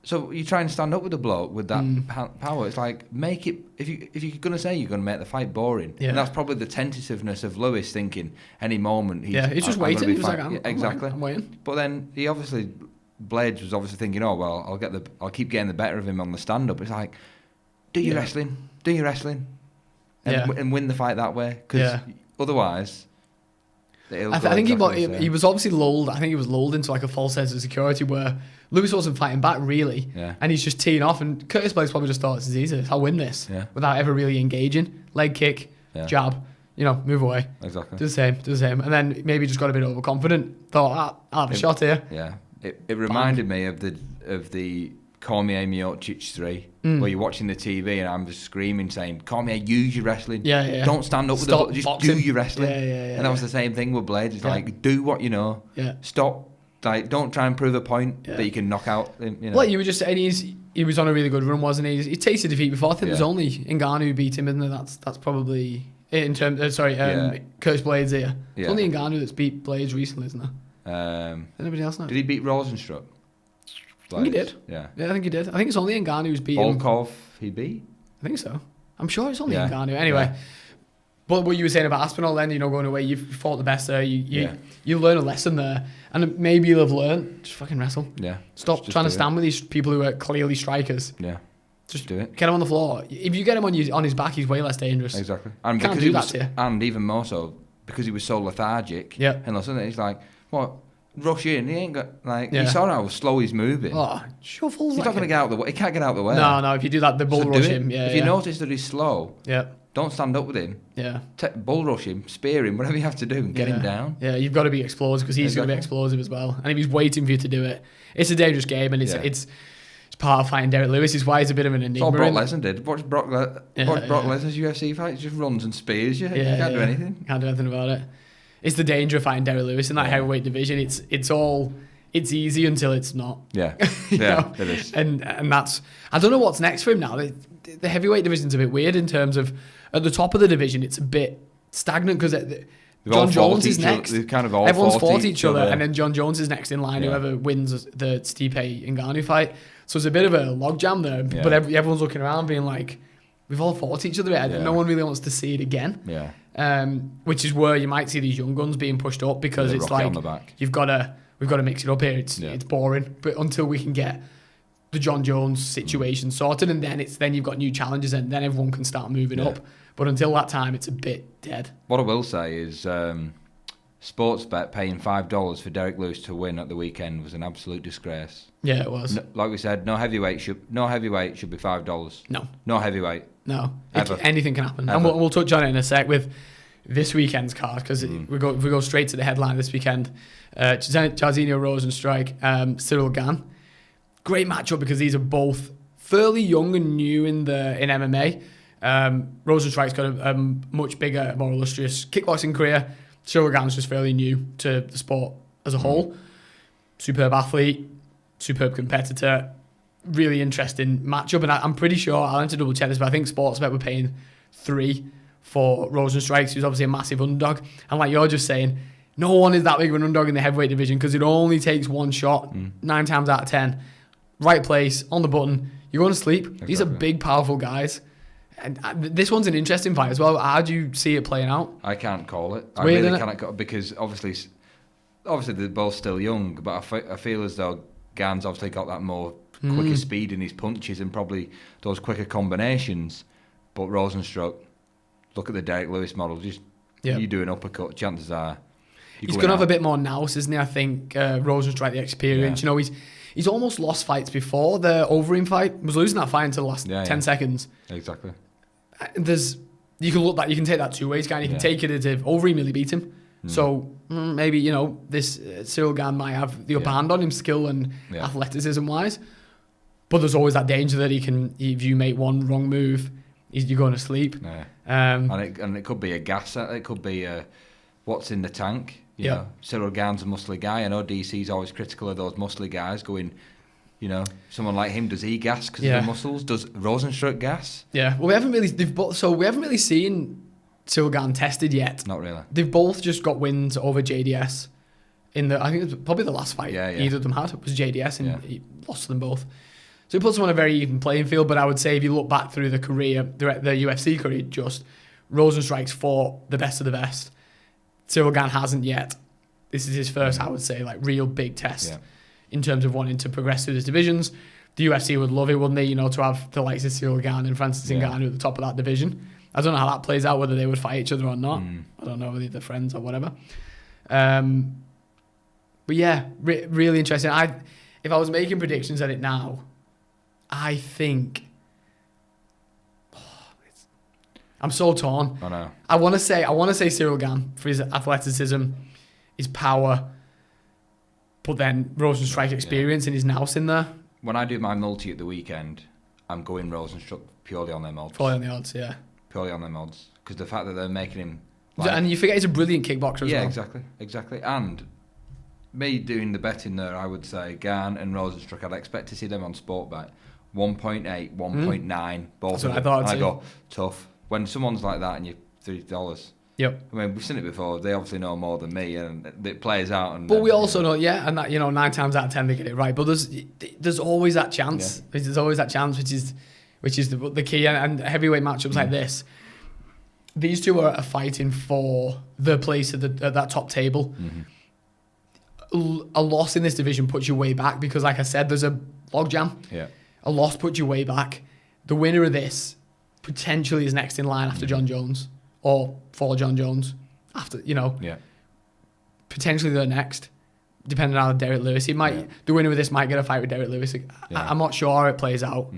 So you try and stand up with the bloke with that power. It's like, make it, if you're going to say you're going to make the fight boring. Yeah. And that's probably the tentativeness of Lewis, thinking any moment he's just waiting. He's like, exactly. I'm waiting. But then Blaydes was obviously thinking, oh well, I'll keep getting the better of him on the stand up. It's like, do your wrestling, and win the fight that way. Because otherwise, I think he was obviously lulled. I think he was lulled into like a false sense of security where Lewis wasn't fighting back really, and he's just teeing off. And Curtis Blaydes probably just thought, it's easy, I'll win this without ever really engaging. Leg kick, jab, move away. Exactly. Do the same, and then maybe just got a bit overconfident. Thought, I'll have a shot here. Yeah, it reminded me of the Cormier Miocic 3, where you're watching the TV and I'm just screaming saying, Cormier, use your wrestling. Don't stand up with the just boxing. Do your wrestling. And that was the same thing with Blaydes. It's like, do what you know. Stop. Like, don't try and prove a point that you can knock out. Like you were just saying, he was on a really good run, wasn't he? He tasted defeat before. I think there's only Ngannou who beat him, isn't there? That's probably in terms. Curtis Blaydes here. It's only Ngannou that's beat Blaydes recently, isn't there? Anybody else know? Did he beat Rozenstruik? I think he did. Yeah, I think he did. I think it's only Ngannou who's beat him. Volkov, he beat? I think so. I'm sure it's only Ngannou. Anyway, but what you were saying about Aspinall then, going away, you fought the best there. You learn a lesson there. And maybe you'll have learned, just fucking wrestle. Yeah. Stop trying to stand with these people who are clearly strikers. Yeah. Just do it. Get him on the floor. If you get him on his back, he's way less dangerous. Exactly. And can't do that to you. And even more so, because he was so lethargic. Yeah. And listen, he's like, what? Rush in. He ain't got, you saw how slow he's moving. Oh, shuffles. He's not going to get out of the way. He can't get out of the way. No, if you do that, the bull rush him. Yeah. If you notice that he's slow, don't stand up with him. Yeah. Bull rush him, spear him, whatever you have to do, and get him down. Yeah, you've got to be explosive because he's going to be explosive as well. And if he's waiting for you to do it, it's a dangerous game, and it's part of fighting Derek Lewis. Is why he's a bit of an enigma. That's all Brock Lesnar did. Watch Brock Lesnar's UFC fight. He just runs and spears you. You can't do anything. Can't do anything about it. It's the danger of fighting Derek Lewis in that heavyweight division. It's easy until it's not. Yeah, it is. And that's, I don't know what's next for him now. The heavyweight division's a bit weird in terms of, at the top of the division, it's a bit stagnant because Jon Jones is next. Everyone's fought each other, and then Jon Jones is next in line. Whoever wins the Stipe Ngannou fight, so it's a bit of a logjam there. Yeah. But everyone's looking around, being like, "We've all fought each other. No one really wants to see it again." Yeah. Which is where you might see these young guns being pushed up because it's like we've got to mix it up here. It's boring, but until we can get the Jon Jones situation sorted, and then you've got new challenges, and then everyone can start moving up. But until that time, it's a bit dead. What I will say is Sportsbet paying $5 for Derek Lewis to win at the weekend was an absolute disgrace. Yeah, it was. Like we said, no heavyweight should be $5. No heavyweight. No, anything can happen. And we'll touch on it in a sec with this weekend's card, because we go straight to the headline this weekend. Jairzinho Rozenstruik, Ciryl Gane. Great matchup because these are both fairly young and new in MMA. Rozenstruik's got a much bigger, more illustrious kickboxing career. Ciryl Gane's just fairly new to the sport as a whole. Superb athlete, superb competitor. Really interesting matchup, and I'm pretty sure, I'll have to double check this, but I think Sportsbet were paying $3 for Rozenstruik, who's obviously a massive underdog. And like you're just saying, no one is that big of an underdog in the heavyweight division because it only takes one shot, 9 times out of 10. Right place, on the button, you're going to sleep. Exactly. These are big, powerful guys. And this one's an interesting fight as well. How do you see it playing out? I can't call it. I really cannot call it because obviously they're both still young, but I feel as though Gane's obviously got that more quicker speed in his punches and probably those quicker combinations. But Rozenstruik, look at the Derek Lewis model. You do an uppercut, chances are he's going to have a bit more nous, isn't he? I think Rozenstruik, the experience. Yeah. He's almost lost fights before. The Overeem fight was losing that fight until the last 10 seconds. Exactly. You can take that two ways, guy. You can take it as if Overeem really beat him. So maybe this Ciryl Gane might have the upper hand on him, skill and athleticism wise. But there's always that danger that if you make one wrong move, you're going to sleep. Yeah. And it could be a gas. It could be what's in the tank. You know, Ciryl Gane's a muscly guy. I know DC's always critical of those muscly guys going. You know, someone like him, does he gas because of the muscles? Does Rozenstruik gas? Yeah. Well, we haven't really seen Ciryl Gane tested yet. Not really. They've both just got wins over JDS. I think it was probably the last fight either of them had was JDS, and he lost to them both. So it puts them on a very even playing field. But I would say if you look back through the career, the UFC career, just Rozenstruik's fought the best of the best. Ciryl Gane hasn't yet. This is his first, I would say, like real big test in terms of wanting to progress through the divisions. The UFC would love it, wouldn't they? You know, to have the likes of Ciryl Gane and Francis Ngannou at the top of that division. I don't know how that plays out, whether they would fight each other or not. I don't know whether they're friends or whatever. But yeah, really interesting. If I was making predictions at it now, I think I'm so torn. I know. I want to say Ciryl Gane for his athleticism, his power, but then Rozenstruik experience and his nous in there. When I do my multi at the weekend, I'm going Rozenstruik purely on them odds. Purely on the odds, yeah. Purely on them odds. Because the fact that they're making him... and you forget he's a brilliant kickboxer as well. Yeah, exactly. And me doing the betting there, I would say Gane and Rozenstruik, I'd expect to see them on Sportbet. 1.8, 1.9, both That's of what them. I thought I too. go, tough. When someone's like that and you're $3... Yep. I mean, we've seen it before. They obviously know more than me, and it plays out. And but we also know, and that 9 times out of 10 they get it right. But there's always that chance. Yeah. There's always that chance, which is the key. And heavyweight matchups like this, these two are fighting for the place at that top table. A loss in this division puts you way back because, like I said, there's a logjam. Yeah. A loss puts you way back. The winner of this potentially is next in line after Jon Jones. Or for Jon Jones, after potentially they're next, depending on how Derek Lewis. The winner of this might get a fight with Derek Lewis. I'm not sure how it plays out.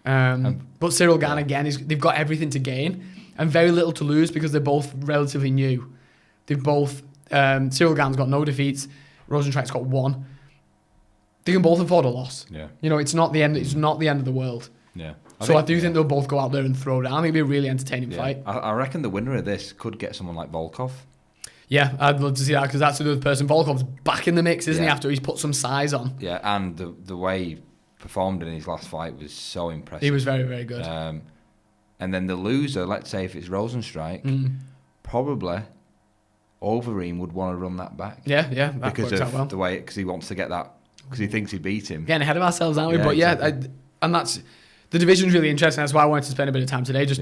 But Ciryl Gane again they've got everything to gain and very little to lose because they're both relatively new. They've both Ciryl Gane's got no defeats. Rozenstruik's got 1. They can both afford a loss. Yeah. You know, it's not the end. It's not the end of the world. Yeah. I do think they'll both go out there and throw down. I think it'll be a really entertaining fight. I reckon the winner of this could get someone like Volkov. Yeah, I'd love to see that because that's another person. Volkov's back in the mix, isn't he, after he's put some size on? Yeah, and the way he performed in his last fight was so impressive. He was very, very good. And then the loser, let's say if it's Rozenstruik, probably Overeem would want to run that back. Yeah, that because works of out well. the way, because he wants to get that, because he thinks he beat him. Getting ahead of ourselves, aren't we? But exactly. And that's... The division's really interesting. That's why I wanted to spend a bit of time today, just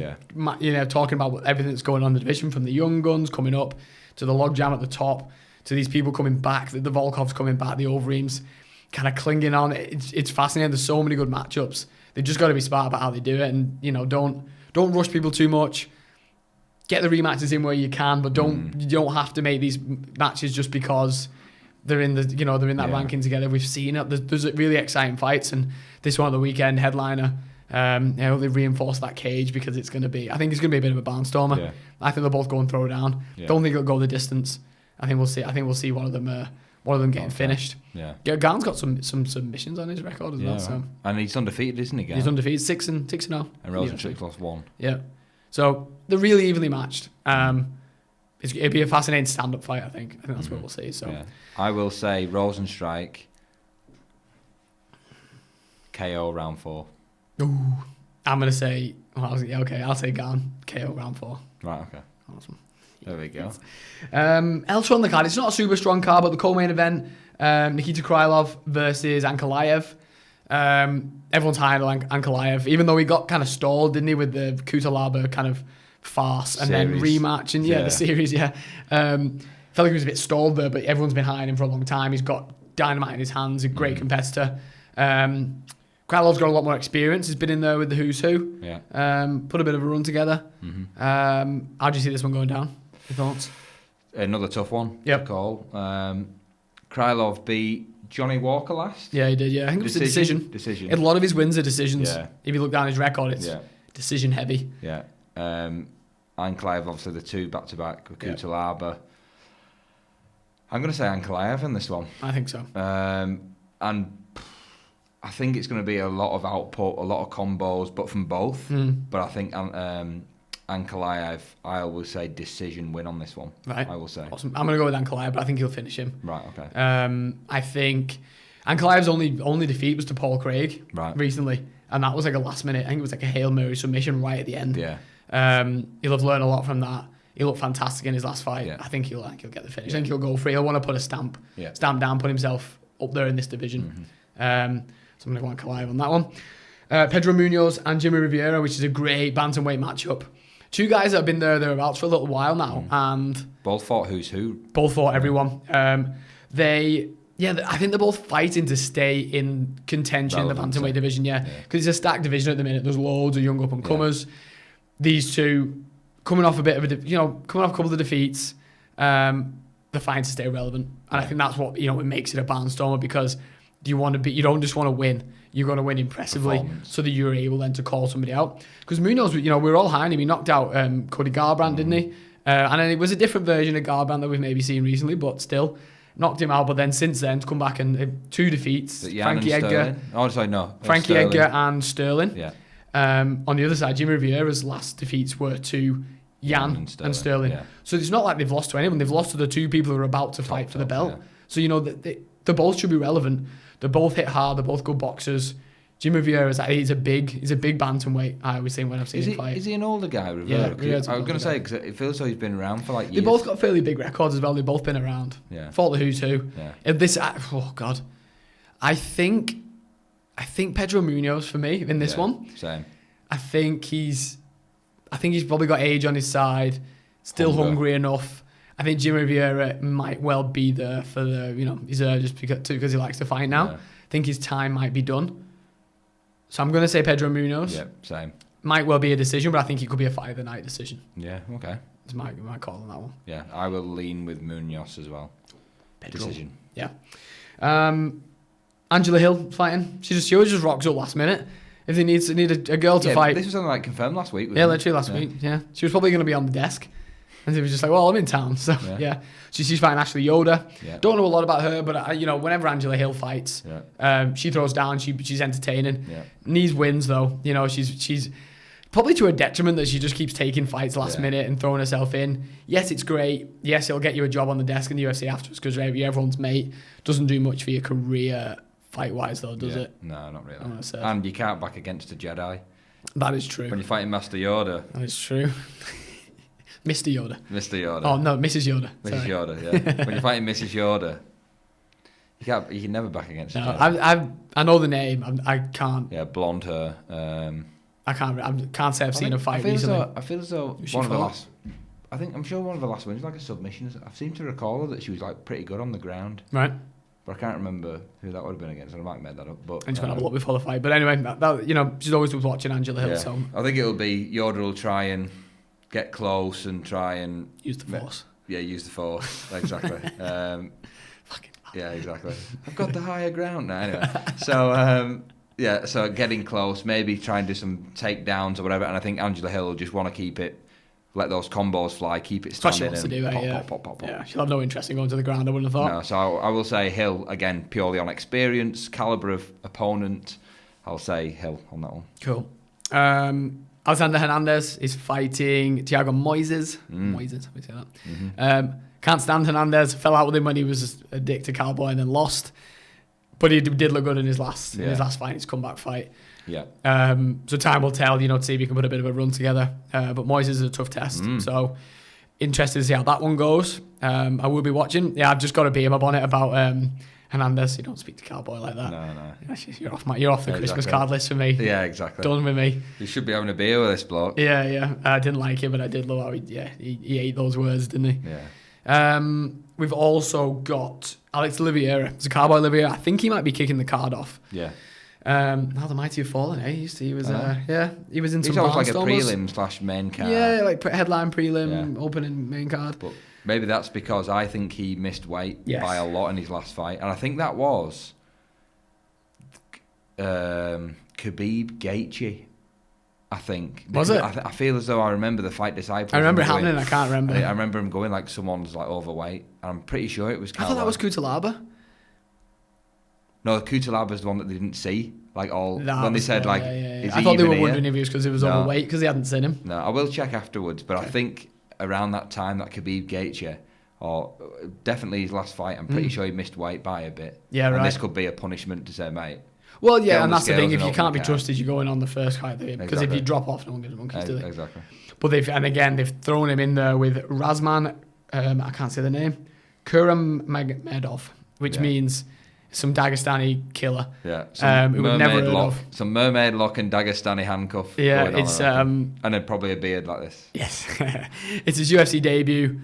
talking about everything that's going on in the division, from the young guns coming up to the logjam at the top, to these people coming back, the Volkovs coming back, the Overeems kind of clinging on. It's fascinating. There's so many good matchups. They've just got to be smart about how they do it, and don't rush people too much. Get the rematches in where you can, but you don't have to make these matches just because they're in that ranking together. We've seen it. There's really exciting fights, and this one at the weekend headliner. They've reinforced that cage because I think it's going to be a bit of a barnstormer. Yeah. I think they'll both go and throw down. Yeah. Don't think it'll go the distance. I think we'll see one of them getting finished. Yeah. Gane's got some submissions on his record as well. Right. So. And he's undefeated, isn't he, Gane? He's undefeated, 6-0. And Rozenstruik's lost 1. Yeah. So they're really evenly matched. It'd be a fascinating stand-up fight, I think. I think that's what we'll see. So I will say Rozenstruik KO round 4. Ooh, I'm going to say... I'll say Gane, KO round 4. Right, okay. Awesome. There we go. Elsewhere on the card, it's not a super strong card, but the co-main event, Nikita Krylov versus Ankalaev. Everyone's high on Ankalaev, even though he got kind of stalled, didn't he, with the Kutalaba kind of farce and then rematch. And the series, felt like he was a bit stalled there, but everyone's been high on him for a long time. He's got dynamite in his hands, a great competitor. Krylov's got a lot more experience. He's been in there with the who's who. Yeah. Put a bit of a run together. How do you see this one going down? Your thoughts? Another tough one. Yep. Call. Krylov beat Johnny Walker last. Yeah, he did. Yeah, I think it was a decision. Decision. A lot of his wins are decisions. Yeah. If you look down his record, it's decision heavy. Yeah. Ankalaev, obviously the 2 back-to-back with Kutalaba. I'm going to say Ankalaev in this one. I think so. And I think it's going to be a lot of output, a lot of combos, but from both. But I think Ankalaev, I always say decision win on this one. Right. I will say. Awesome. I'm going to go with Ankalaev, but I think he'll finish him. Right, okay. I think Ankalaev's only defeat was to Paul Craig recently, and that was like a last minute. I think it was like a Hail Mary submission right at the end. Yeah. He'll have learned a lot from that. He looked fantastic in his last fight. Yeah. I think he'll get the finish. I think he'll go free. He'll want to put a stamp down, put himself up there in this division. So I'm going to go Ankalaev on that one. Pedro Munoz and Jimmy Rivera, which is a great bantamweight matchup. Two guys that have been thereabouts for a little while now, and both fought who's who. Both fought everyone. I think they're both fighting to stay in contention in the bantamweight division. Yeah, because it's a stacked division at the minute. There's loads of young up and comers. Yeah. These two coming off a bit of coming off a couple of defeats. They're fighting to stay relevant, and I think that's what it makes it a barnstormer, because you don't just want to win. You've got to win impressively so that you're able then to call somebody out. Because Munoz, we were all high on him. He knocked out Cody Garbrandt, didn't he? And then it was a different version of Garbrandt that we've maybe seen recently, but still knocked him out. But then since then, to come back and 2 defeats, Frankie Edgar. Oh, sorry, no. Frankie Edgar and Sterling. Yeah. On the other side, Jimmy Rivera's last defeats were to Jan and Sterling. Yeah. So it's not like they've lost to anyone. They've lost to the 2 people who are about to fight for the belt. Yeah. So, they both should be relevant. They both hit hard. They're both good boxers. Jimmy Rivera he's a big bantamweight. I always think when I've seen him fight. Is he an older guy, Rivera? Yeah, I was going to say, because it feels like he's been around for like years. They both got fairly big records as well. They've both been around. Yeah. Fought the who's who. Yeah. Oh God, I think Pedro Munoz for me in this one. Same. I think he's probably got age on his side. Still hungry enough. I think Jimmy Rivera might well be there for he's there just because he likes to fight now. Yeah. I think his time might be done. So I'm going to say Pedro Munoz. Yeah, same. Might well be a decision, but I think it could be a fight of the night decision. Yeah, okay. It's my call on that one. Yeah, I will lean with Munoz as well. Pedro. Decision. Yeah. Angela Hill fighting. She always just rocks up last minute. If they need a girl to fight. This was only confirmed last week. Literally last week. Yeah. She was probably going to be on the desk. And he was just like, well, I'm in town. So, she's fighting Ashley Yoder. Yeah. Don't know a lot about her, but, whenever Angela Hill fights, she throws down. She's entertaining. Yeah. Needs wins, though. She's probably to her detriment that she just keeps taking fights last minute and throwing herself in. Yes, it's great. Yes, it'll get you a job on the desk in the UFC afterwards because you're everyone's mate. Doesn't do much for your career fight-wise, though, does it? No, not really. And you can't back against a Jedi. That is true. When you're fighting Master Yoda. That is true. Mr. Yoda. Mr. Yoda. Oh no, Mrs. Yoda. Mrs. Yoda. Yeah. When you're fighting Mrs. Yoda, you can never back against. No, I know the name. I can't. Yeah, blonde hair. I can't say I've seen a fight recently. I feel as though one of the last. I'm sure one of the last wins was like a submission. I seem to recall that she was like pretty good on the ground. Right. But I can't remember who that would have been against. I might have made that up. But I'm just gonna have a look before the fight. But anyway, that she's always was watching Angela Hill. Yeah. So I think it'll be Yoda will try and get close and try and use the force. Yeah, use the force. Exactly. Yeah, exactly. I've got the higher ground now. Anyway, so so getting close, maybe try and do some takedowns or whatever. And I think Angela Hill will just want to keep it, let those combos fly, keep it standing. That's what she wants to do, pop. Yeah, she'll have no interest in going to the ground, I wouldn't have thought. No, so I will say Hill, again, purely on experience, calibre of opponent. I'll say Hill on that one. Cool. Alexander Hernandez is fighting Thiago Moises. Moises, how do you say that? Mm-hmm. Can't stand Hernandez. Fell out with him when he was a dick to Cowboy and then lost. But he did look good in his last fight, his comeback fight. Yeah. So time will tell, to see if he can put a bit of a run together. But Moises is a tough test. So interested to see how that one goes. I will be watching. Yeah, I've just got to be in my bonnet about Hernandez. You don't speak to Cowboy like that. No. You're off the Christmas card list for me. Yeah, exactly. Done with me. You should be having a beer with this bloke. Yeah. I didn't like him, but I did love how he ate those words, didn't he? Yeah. We've also got Alex Oliveira. It's a Cowboy Oliveira. I think he might be kicking the card off. Yeah. How the mighty have fallen, eh? He was in some He's always like a prelim / main card. Yeah, like headline prelim, opening main card. But maybe that's because I think he missed weight by a lot in his last fight. And I think that was Khabib Gaethje, I think. Was it? I feel as though I remember the fight Disciples. I remember it happening, I can't remember. I remember him going like someone's like overweight. I'm pretty sure it was Cowboy. I thought that was Kutalaba. No, Kutalab the one that they didn't see. Like when they said is I he thought they even were here? wondering if he was because he was overweight because they hadn't seen him. No, I will check afterwards, but I think around that time that Khabib Gaethje, or definitely his last fight, I'm pretty sure he missed weight by a bit. Yeah, right. And this could be a punishment to say, mate. Well, yeah, and that's the thing. If you can't be trusted, you're going on the first fight because if you drop off, no one gives a monkey's, do they? Exactly. But they've thrown him in there with Razman. I can't say the name. Kuramagomedov, which means some Dagestani killer. Yeah, some who would never heard of. Some mermaid lock and Dagestani handcuff. Yeah, it's and then probably a beard like this. Yes, it's his UFC debut.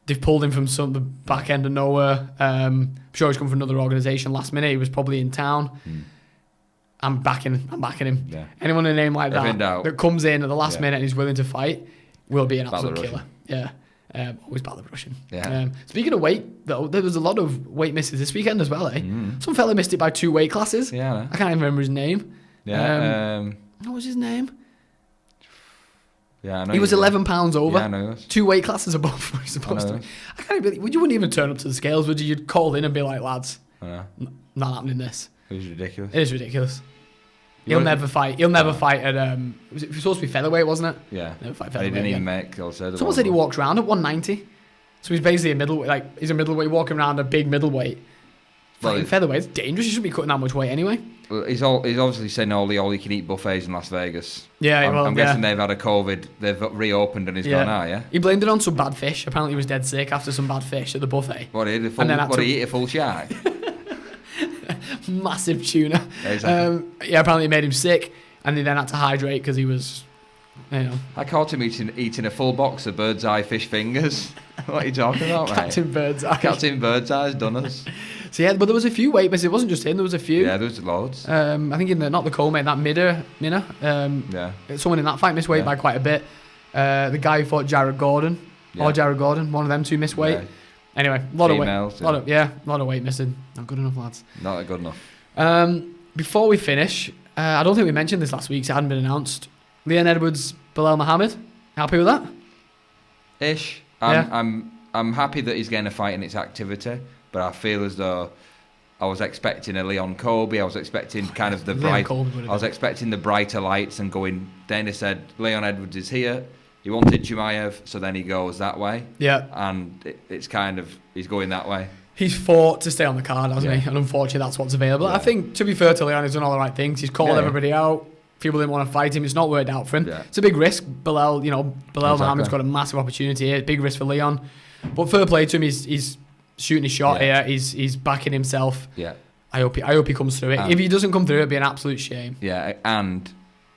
They've pulled him from the back end of nowhere. I'm sure he's come from another organisation. Last minute, he was probably in town. I'm backing him. Yeah. Anyone in a name like that comes in at the last minute and is willing to fight will be an absolute killer. Yeah. Always battle the Russian. Yeah. Speaking of weight, though, there was a lot of weight misses this weekend as well, eh? Some fella missed it by 2 weight classes. Yeah. I can't even remember his name. Yeah. What was his name? Yeah, I know. He was 11 pounds over. Yeah, I know. 2 weight classes above where he's supposed to be. I can't even. You wouldn't even turn up to the scales, would you? You'd call in and be like, lads, not happening this. It was ridiculous. It is ridiculous. He'll never fight. He'll never fight at. It was supposed to be featherweight, wasn't it? Yeah. Never fight featherweight. He didn't even make. Someone said he walks around at 190. So he's basically a middleweight. Like he's a middleweight walking around a big middleweight. Fighting featherweight, it's dangerous. You shouldn't be cutting that much weight anyway. Well, he's obviously saying all you can eat buffets in Las Vegas. Yeah, I'm guessing they've had a COVID. They've reopened and he's gone out. Yeah. He blamed it on some bad fish. Apparently, he was dead sick after some bad fish at the buffet. What he eat a full shark? Massive tuna. Yeah, exactly. Apparently it made him sick, and he then had to hydrate because he was, I caught him eating a full box of bird's eye fish fingers. What are you talking about, mate? Captain Birdseye. Captain Birdseye's done us. So yeah, but there was a few weight misses. It wasn't just him. There was a few. Yeah, there was loads. I think in not the co-main, that Minna. Someone in that fight missed weight by quite a bit. The guy who fought Jared Gordon, one of them two missed weight. Yeah. Anyway, a lot Females, of weight. A lot of weight missing. Not good enough, lads. Not good enough. Before we finish, I don't think we mentioned this last week, so it hadn't been announced. Leon Edwards, Bilal Muhammad. Happy with that? Ish. I'm happy that he's getting a fight in its activity, but I feel as though I was expecting a Leon Colby. I was expecting kind of the expecting the brighter lights and going. Dana said Leon Edwards is here. He wanted Chimaev, so then he goes that way. Yeah. And it's kind of he's going that way. He's fought to stay on the card, hasn't he? And unfortunately, that's what's available. Yeah. I think, to be fair to Leon, he's done all the right things. He's called everybody out. People didn't want to fight him. It's not worked out for him. Yeah. It's a big risk. Bilal Muhammad's got a massive opportunity here. Big risk for Leon. But fair play to him. He's shooting his shot here. He's backing himself. Yeah. I hope he comes through it. If he doesn't come through, it'd be an absolute shame. Yeah, and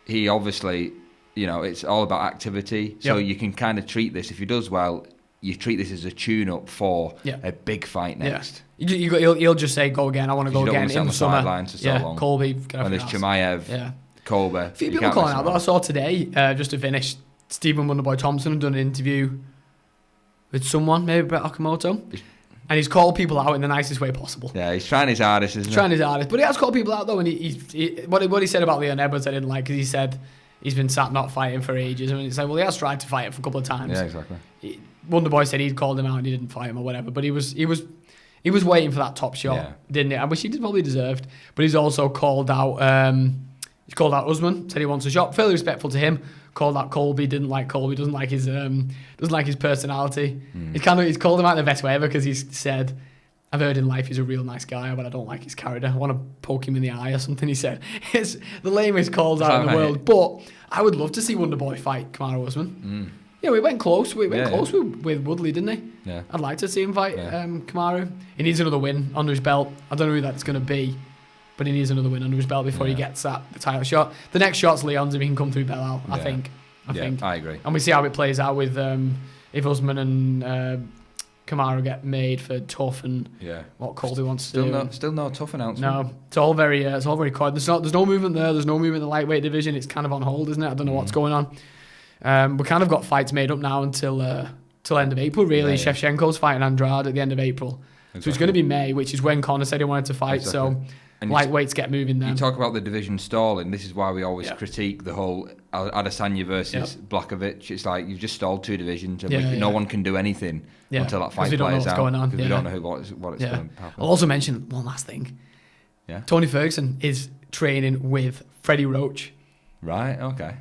he obviously, it's all about activity. So you can kind of treat this, if he does well, you treat this as a tune-up for a big fight next. Yeah. He'll just say, go again, I want to go again in the summer. For so long. Colby. When there's Chimaev, Colby. A few people calling out, but I saw today, just to finish, Stephen Wonderboy Thompson had done an interview with someone, maybe Brett Okamoto. And he's called people out in the nicest way possible. Yeah, he's trying his hardest, isn't he? He's trying his hardest. But he has called people out, though. And what he said about Leon Edwards, I didn't like, because he said he's been sat not fighting for ages. And it's like, well, he has tried to fight it for a couple of times. Yeah, exactly. Wonderboy said he'd called him out and he didn't fight him or whatever. But he was waiting for that top shot, didn't he? I wish he did probably deserved. But he's also called out. He's called out Usman. Said he wants a shot. Fairly respectful to him. Called out Colby. Didn't like Colby. Doesn't like his personality. He's called him out in the best way ever because he's said, I've heard in life he's a real nice guy, but I don't like his character. I want to poke him in the eye or something. He said it's the lamest calls out in the world. But I would love to see Wonderboy fight Kamaru Usman. Yeah, we went close. With Woodley, didn't he? Yeah. I'd like to see him fight Kamaru. He needs another win under his belt. I don't know who that's going to be, but he needs another win under his belt before he gets the title shot. The next shot's Leon's if he can come through Belal, I think. I agree. And we see how it plays out with if Usman and Kamaru get made for tough and what Colby wants to do. Still no tough announcement. No, it's all very quiet. There's no movement there. There's no movement in the lightweight division. It's kind of on hold, isn't it? I don't know what's going on. We kind of got fights made up now until end of April, really. Shevchenko's fighting Andrade at the end of April. Exactly. So it's going to be May, which is when Conor said he wanted to fight. Exactly. So and lightweights get moving then. You talk about the division stalling. This is why we always critique the whole Adesanya versus Blachowicz. It's like you've just stalled two divisions and no one can do anything until that fight plays out. Because we don't know what's going on. Because we don't know what's going to happen. I'll also mention one last thing. Yeah. Tony Ferguson is training with Freddie Roach. Right. Okay.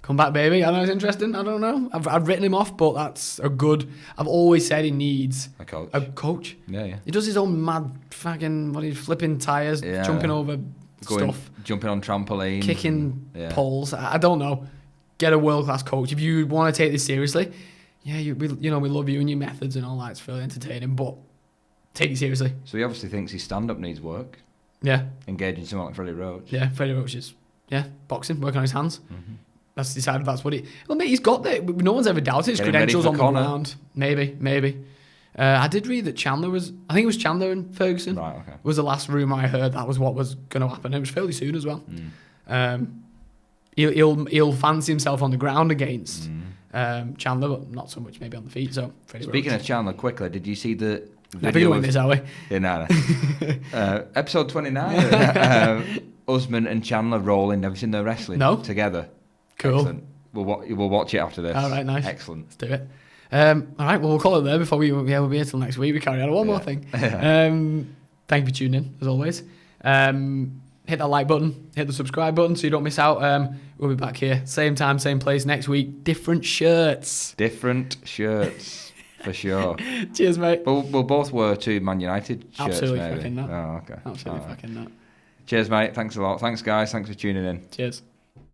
Come back, baby. I know it's interesting. I don't know. I've written him off, but that's a good. I've always said he needs A coach. a coach. Yeah. He does his own mad fucking flipping tires, jumping over stuff, jumping on trampoline, kicking poles. I don't know. Get a world class coach if you want to take this seriously. Yeah, we love you and your methods and all that. It's fairly entertaining, but take it seriously. So he obviously thinks his stand up needs work. Yeah. Engaging someone like Freddie Roach. Yeah, Freddie Roach is boxing, working on his hands. Mm-hmm. That's decided. That's what he. Well, mate, he's got that. No one's ever doubted his credentials on the ground. Maybe. I did read that Chandler was. I think it was Chandler and Ferguson. Right. Okay. Was the last rumour I heard. That was what was going to happen. It was fairly soon as well. He'll fancy himself on the ground against Chandler, but not so much maybe on the feet. So speaking of Chandler, quickly, did you see the video? We're going this, are we? Yeah, no. Episode 29. Usman and Chandler rolling. Have you seen their wrestling? No. Together. Cool. Excellent. We'll watch it after this. All right, nice. Excellent. Let's do it. All right, well, we'll call it there before we'll be here till next week. We carry on. One more thing. Thank you for tuning in, as always. Hit that like button, hit the subscribe button so you don't miss out. We'll be back here, same time, same place next week. Different shirts. For sure. Cheers, mate. We'll both wear 2 Man United shirts. Absolutely maybe. fucking that. Oh, okay. Absolutely fucking that. Cheers, mate. Thanks a lot. Thanks, guys. Thanks for tuning in. Cheers.